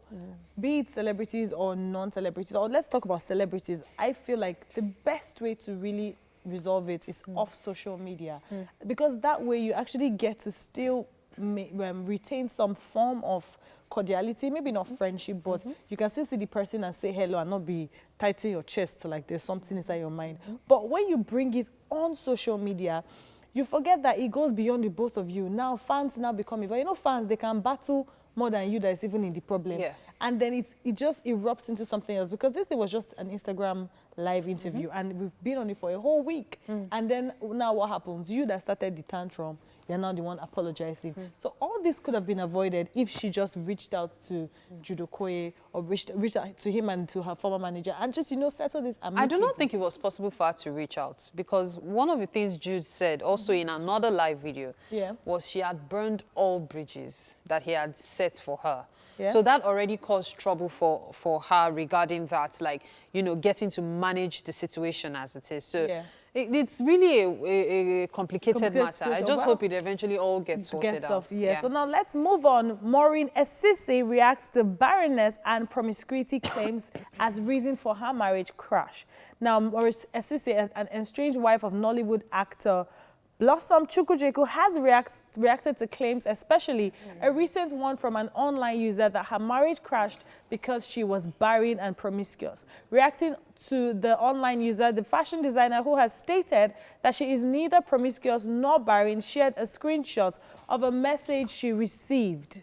be it celebrities or non-celebrities, or let's talk about celebrities, I feel like the best way to really resolve it is off social media, because that way you actually get to still retain some form of cordiality, maybe not friendship, but you can still see the person and say hello and not be tightening your chest like there's something inside your mind. But when you bring it on social media, you forget that it goes beyond the both of you. Now fans now become involved. You know, fans, they can battle more than you that is even in the problem. And then it just erupts into something else, because this thing was just an Instagram live interview and we've been on it for a whole week. And then now what happens? You that started the tantrum, you're now the one apologizing. So all this could have been avoided if she just reached out to Jude Okoye, or reached out to him and to her former manager and just, you know, settle this. I do not think it was possible for her to reach out, because one of the things Jude said also in another live video was she had burned all bridges that he had set for her. So that already caused trouble for her regarding that, like, you know, getting to manage the situation as it is. So it's really a complicated matter. I just hope it eventually all gets sorted out. So now let's move on. Maureen Essisi reacts to barrenness and promiscuity claims as reason for her marriage crash. Now, Maureen Essisi, an estranged wife of Nollywood actor Blossom Chukwujeku, has reacted to claims, especially a recent one from an online user, that her marriage crashed because she was barren and promiscuous. Reacting to the online user, the fashion designer, who has stated that she is neither promiscuous nor barren, shared a screenshot of a message she received.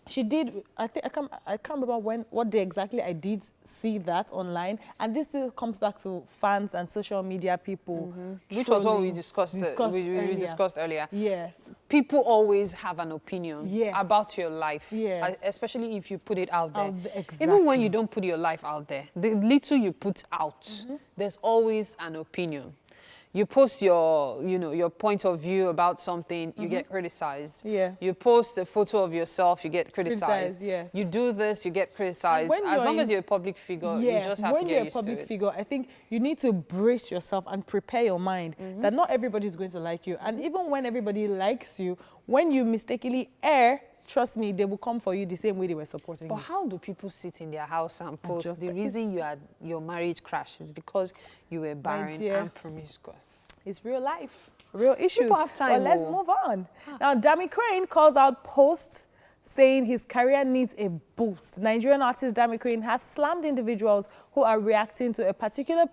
She did, I can't remember what day exactly I did see that online, and this still comes back to fans and social media people. Which was what we discussed earlier. Yes. People always have an opinion about your life, especially if you put it out there. Exactly. Even when you don't put your life out there, the little you put out, there's always an opinion. You post your, you know, your point of view about something, you get criticized. You post a photo of yourself, you get criticized. You do this, you get criticized. As long as you're a public figure, you just have to get used to it. When you're a public figure, I think you need to brace yourself and prepare your mind that not everybody is going to like you. And even when everybody likes you, when you mistakenly err, trust me, they will come for you the same way they were supporting you. But how do people sit in their house and post the reason your marriage crashed is because you were barren and promiscuous? It's real life, real issues. People have time. But let's move on. Now, Dami Crane calls out posts saying his career needs a boost. Nigerian artist Dami Crane has slammed individuals who are reacting to a particular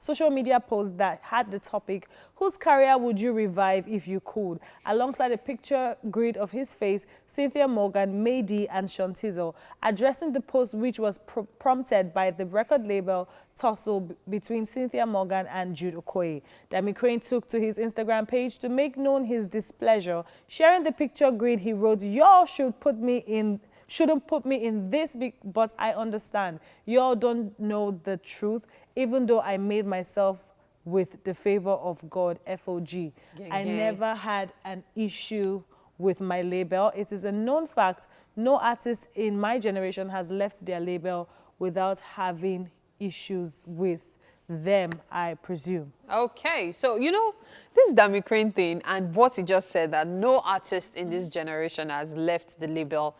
social media post that had the topic, "Whose career would you revive if you could?" alongside a picture grid of his face, Cynthia Morgan, Maydi, and Shantizo, addressing the post, which was prompted by the record label tussle between Cynthia Morgan and Jude Okoye. Dami Crane took to his Instagram page to make known his displeasure. Sharing the picture grid, he wrote, "Y'all shouldn't put me in this, but I understand. Y'all don't know the truth, even though I made myself with the favor of God, FOG. I never had an issue with my label. It is a known fact, no artist in my generation has left their label without having issues with them, I presume." Okay, so, you know, this Dami Crane thing and what he just said, that no artist in this generation has left the label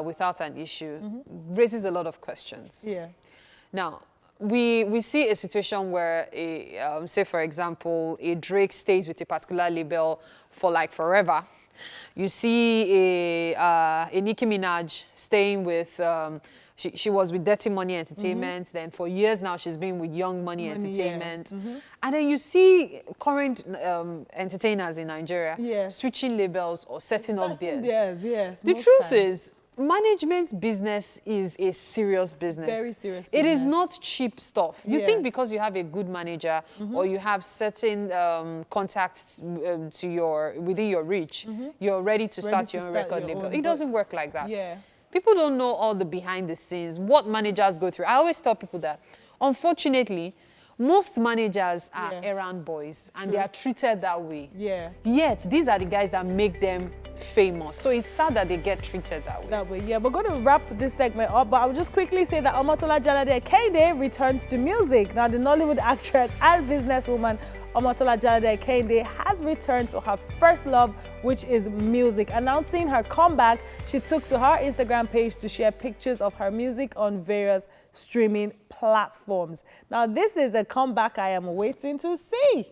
without an issue, raises a lot of questions. Now, we see a situation where, say, for example, a Drake stays with a particular label for like forever. You see a Nicki Minaj staying with she was with Dirty Money Entertainment. Then for years now, she's been with Young Money Entertainment. Yes. And then you see current entertainers in Nigeria Yes. switching labels or setting up theirs. Yes. The truth is, management business is a serious business. Very serious It business. is not cheap stuff. You Yes. think because you have a good manager or you have certain contacts within your reach, you're ready to start your own record label. It doesn't work like that. Yeah. People don't know all the behind the scenes, what managers go through. I always tell people that, unfortunately, most managers are errand boys and they are treated that way. Yeah. Yet, these are the guys that make them famous. So it's sad that they get treated that way. That way, yeah. We're going to wrap this segment up, but I'll just quickly say that Omotola Jalade Kehinde returns to music. Now, the Nollywood actress and businesswoman Omotola Jalade Kehinde has returned to her first love, which is music. Announcing her comeback, she took to her Instagram page to share pictures of her music on various streaming platforms. Now, this is a comeback I am waiting to see.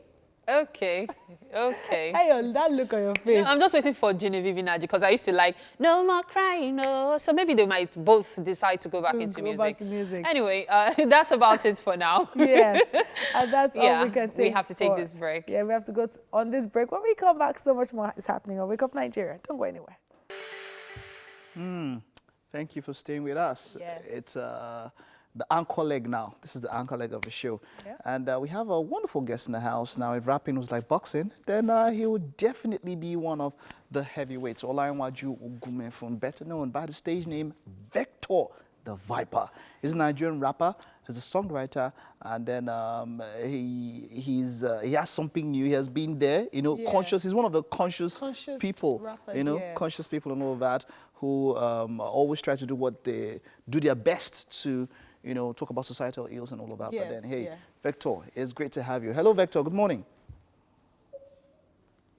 Okay. Hey, that look on your face. I'm just waiting for Genevieve Naji because I used to like, no more crying, no. So maybe they might both decide to go back into music. Anyway, that's about it for now. Yes, and that's all we can take. We have to take this break. Yeah, we have to go on this break. When we come back, so much more is happening on Wake Up Nigeria. Don't go anywhere. Thank you for staying with us. Yes. It's the anchor leg now. This is the anchor leg of the show. Yeah. And we have a wonderful guest in the house. Now, if rapping was like boxing, then he would definitely be one of the heavyweights. Olayiwaju Ogumefun, better known by the stage name Vector the Viper. He's a Nigerian rapper, he's a songwriter, and then he has something new. He has been there, you know, conscious. He's one of the conscious people, rappers, you know, conscious people and all of that, who always try to do their best to, you know, talk about societal ills and all of that. But then, hey, Vector, it's great to have you. Hello, Vector. Good morning.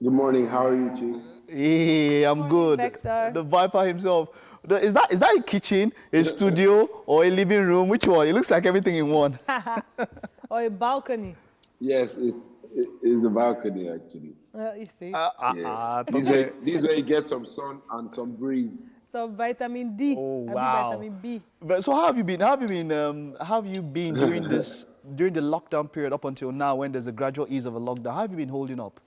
Good morning. How are you, Chief? Hey, I'm good. Vector. The Viper himself. Is that a kitchen, a studio, or a living room? Which one? It looks like everything in one. Or a balcony. Yes, it's a balcony, actually. You see. This way you get some sun and some breeze. Some vitamin D. Oh, wow. Vitamin B. But so how have you been? How have you been during during the lockdown period up until now, when there's a gradual ease of a lockdown? How have you been holding up?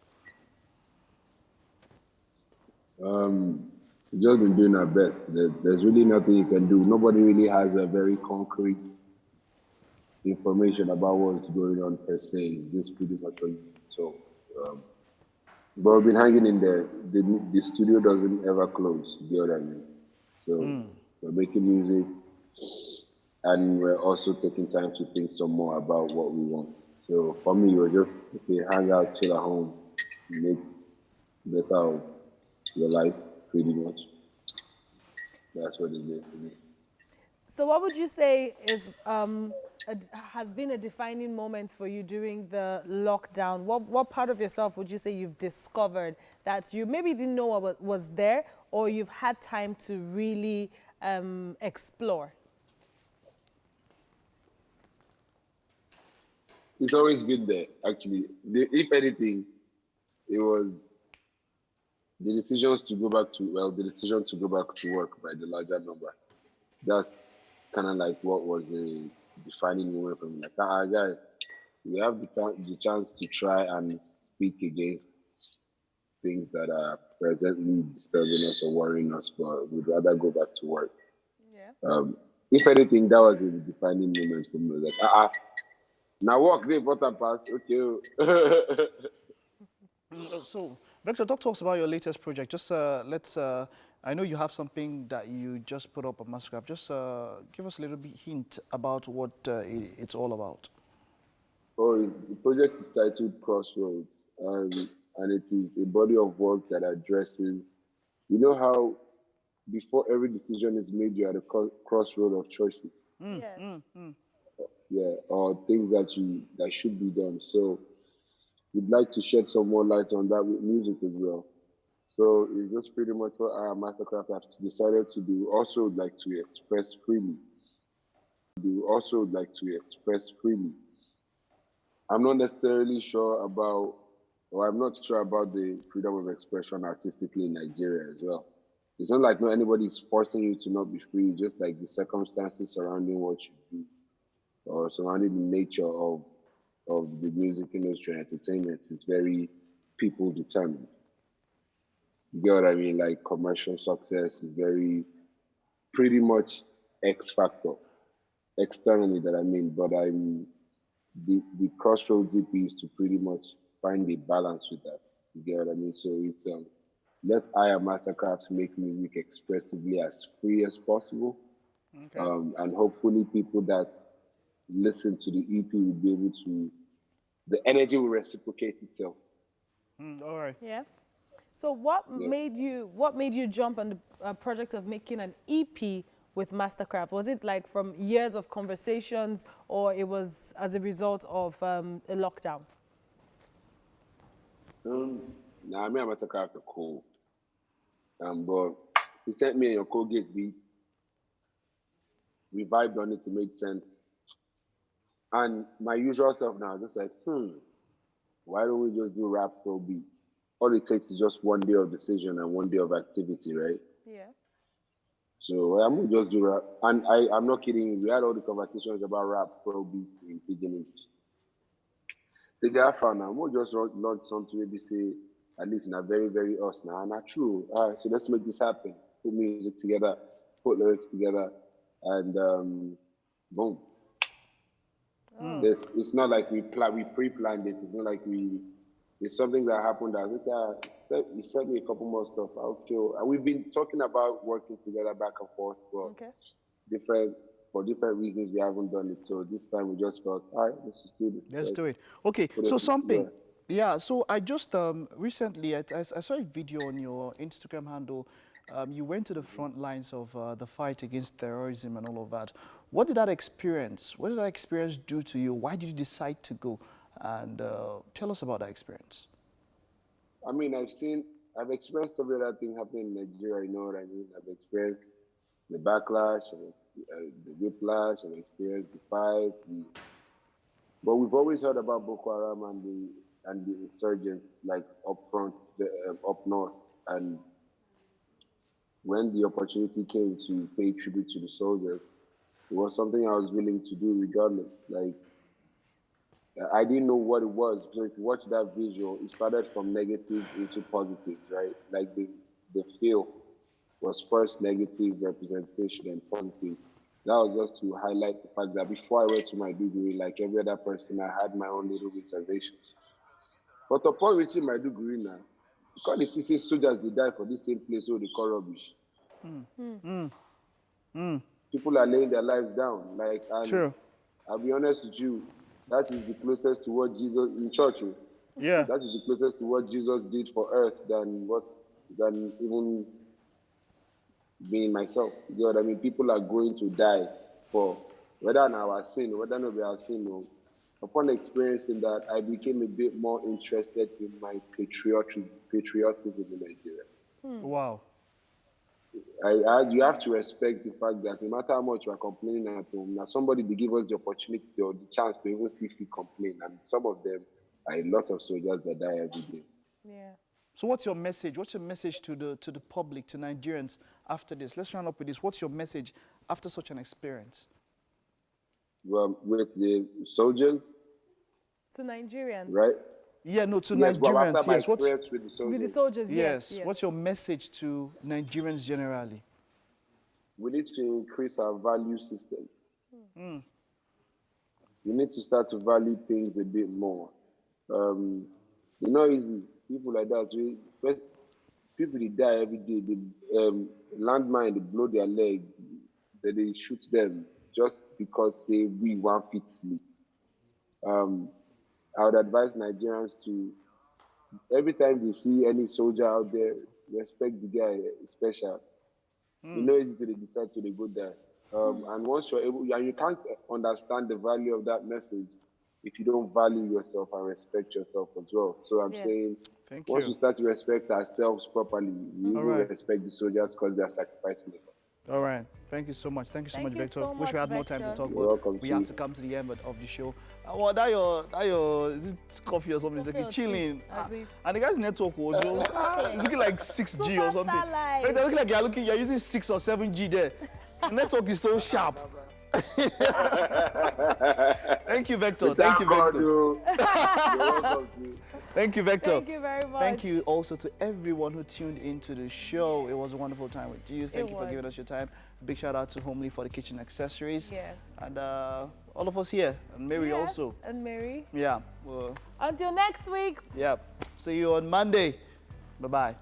We've just been doing our best. There's really nothing you can do. Nobody really has a very concrete information about what's going on per se. It's just pretty much so. But we've been hanging in there. The studio doesn't ever close. You know what I mean? So we're making music, and we're also taking time to think some more about what we want. So for me, we're just hang out, chill at home, make better of your life, pretty much. That's what it is for me. So what would you say is has been a defining moment for you during the lockdown? What part of yourself would you say you've discovered that you maybe didn't know what was there, or you've had time to really explore? It's always been there, actually. If anything, it was the decision to go back to work by the larger number. That's kind of like what was the defining moment for me. Like, guys, we have the chance to try and speak against things that are presently disturbing us or worrying us, but we'd rather go back to work. Yeah. If anything, that was a defining moment for me. Like, now work the important parts, okay. So, Vector, talk to us about your latest project. Just I know you have something that you just put up on Mastercraft. Just give us a little bit hint about what it's all about. Oh, the project is titled Crossroads, and it is a body of work that addresses, you know how before every decision is made, you're at a crossroad of choices. Yeah, or things that should be done. So we'd like to shed some more light on that with music as well. So it's just pretty much what our Mastercraft have decided to do. Also would like to express freely. I'm not necessarily sure about, or I'm not sure about the freedom of expression artistically in Nigeria as well. It's not like no anybody's forcing you to not be free, just like the circumstances surrounding what you do or surrounding the nature of the music industry and entertainment is very people determined. You get what I mean? Like commercial success is very pretty much X factor externally that I mean, but I'm the crossroads EP is to pretty much find a balance with that. You get what I mean? So it's let I am Mastercraft make music expressively as free as possible, Okay. and hopefully people that listen to the EP will be able to the energy will reciprocate itself. All right. Yeah. So what Yes. made you jump on the project of making an EP with Mastercraft? Was it like from years of conversations, or it was as a result of a lockdown? Now I mean Mastercraft are cool. But he sent me a Colgate beat. We vibed on it to make sense. And my usual self now, just like, why don't we just do rap pro beat? All it takes is just one day of decision and one day of activity, right? Yeah. So I'm gonna just do rap. And I'm not kidding you. We had all the conversations about rap pro beats in Pidgin English. The guy found out, we'll just launch something maybe say, at least in a very, very us now. And not true. All right, so let's make this happen. Put music together, put lyrics together, and boom. It's not like we pre-planned it. It's not like it's something that happened that he sent me a couple more stuff. I'll chill. And we've been talking about working together back and forth, but Okay. different for different reasons we haven't done it. So this time we just felt, all right, let's just do this. Let's do it. Okay, put so it something. together. Yeah, so I just recently, I saw a video on your Instagram handle. You went to the front lines of the fight against terrorism and all of that. What did that experience do to you? Why did you decide to go? And tell us about that experience. I mean, I've experienced every other thing happening in Nigeria. You know what I mean? I've experienced the backlash, the whiplash, I've experienced the fight. But we've always heard about Boko Haram and the insurgents like up front, up north. And when the opportunity came to pay tribute to the soldiers, it was something I was willing to do regardless. Like I didn't know what it was. So if you watch that visual, it started from negatives into positives, right? Like the feel was first negative representation and positive. That was just to highlight the fact that before I went to my degree, like every other person, I had my own little reservations. But upon reaching my degree now, because the CC soldiers they die for this same place, so they call rubbish. People are laying their lives down. Like, and True. I'll be honest with you, that is the closest to what Jesus in church. Yeah. That is the closest to what Jesus did for earth than even being myself. You know what I mean? People are going to die for whether now our sin, whether not be our sin. No. Upon experiencing that, I became a bit more interested in my patriotism in Nigeria. Wow. You have to respect the fact that no matter how much you are complaining at home, now somebody will give us the opportunity or the chance to even still complain. And some of them are a lot of soldiers that die every day. Yeah. So what's your message? What's your message to the public, to Nigerians after this? Let's round up with this. What's your message after such an experience? Well, with the soldiers, To Nigerians. right? Yeah, no, to Yes, but after Nigerians. my Yes, what's experience with the soldiers, With the soldiers, yes. yes? What's your message to Nigerians generally? we need to increase our value system. We need to start to value things a bit more. You know, easy people like that. First, people they die every day. They landmine, they blow their leg, then they shoot them just because say we want fit sleep. Um, I would advise Nigerians to every time they see any soldier out there, respect the guy special. You know, easy to decide to go there. And once you're able, and you can't understand the value of that message if you don't value yourself and respect yourself as well. So I'm Yes. saying, Thank once you. we start to respect ourselves properly, we All will right. respect the soldiers because they are sacrificing it. All right. Thank you so much. Thank you so much, Vector. So Wish we had more time to talk, but welcome, we have to come to the end of the show. Well, that your is it coffee or something? It's like chilling. And the guy's network was just it's looking like 6G or something. It looks like you're using 6 or 7G there. The network is so sharp. Thank you, Vector. Thank you, Vector. Thank you, Vector. Thank you very much. Thank you also to everyone who tuned into the show. It was a wonderful time with you. Thank you for giving us your time. Big shout out to Homely for the kitchen accessories. Yes. And all of us here. And Mary also. And Mary. Yeah. Well, until next week. Yeah. See you on Monday. Bye-bye.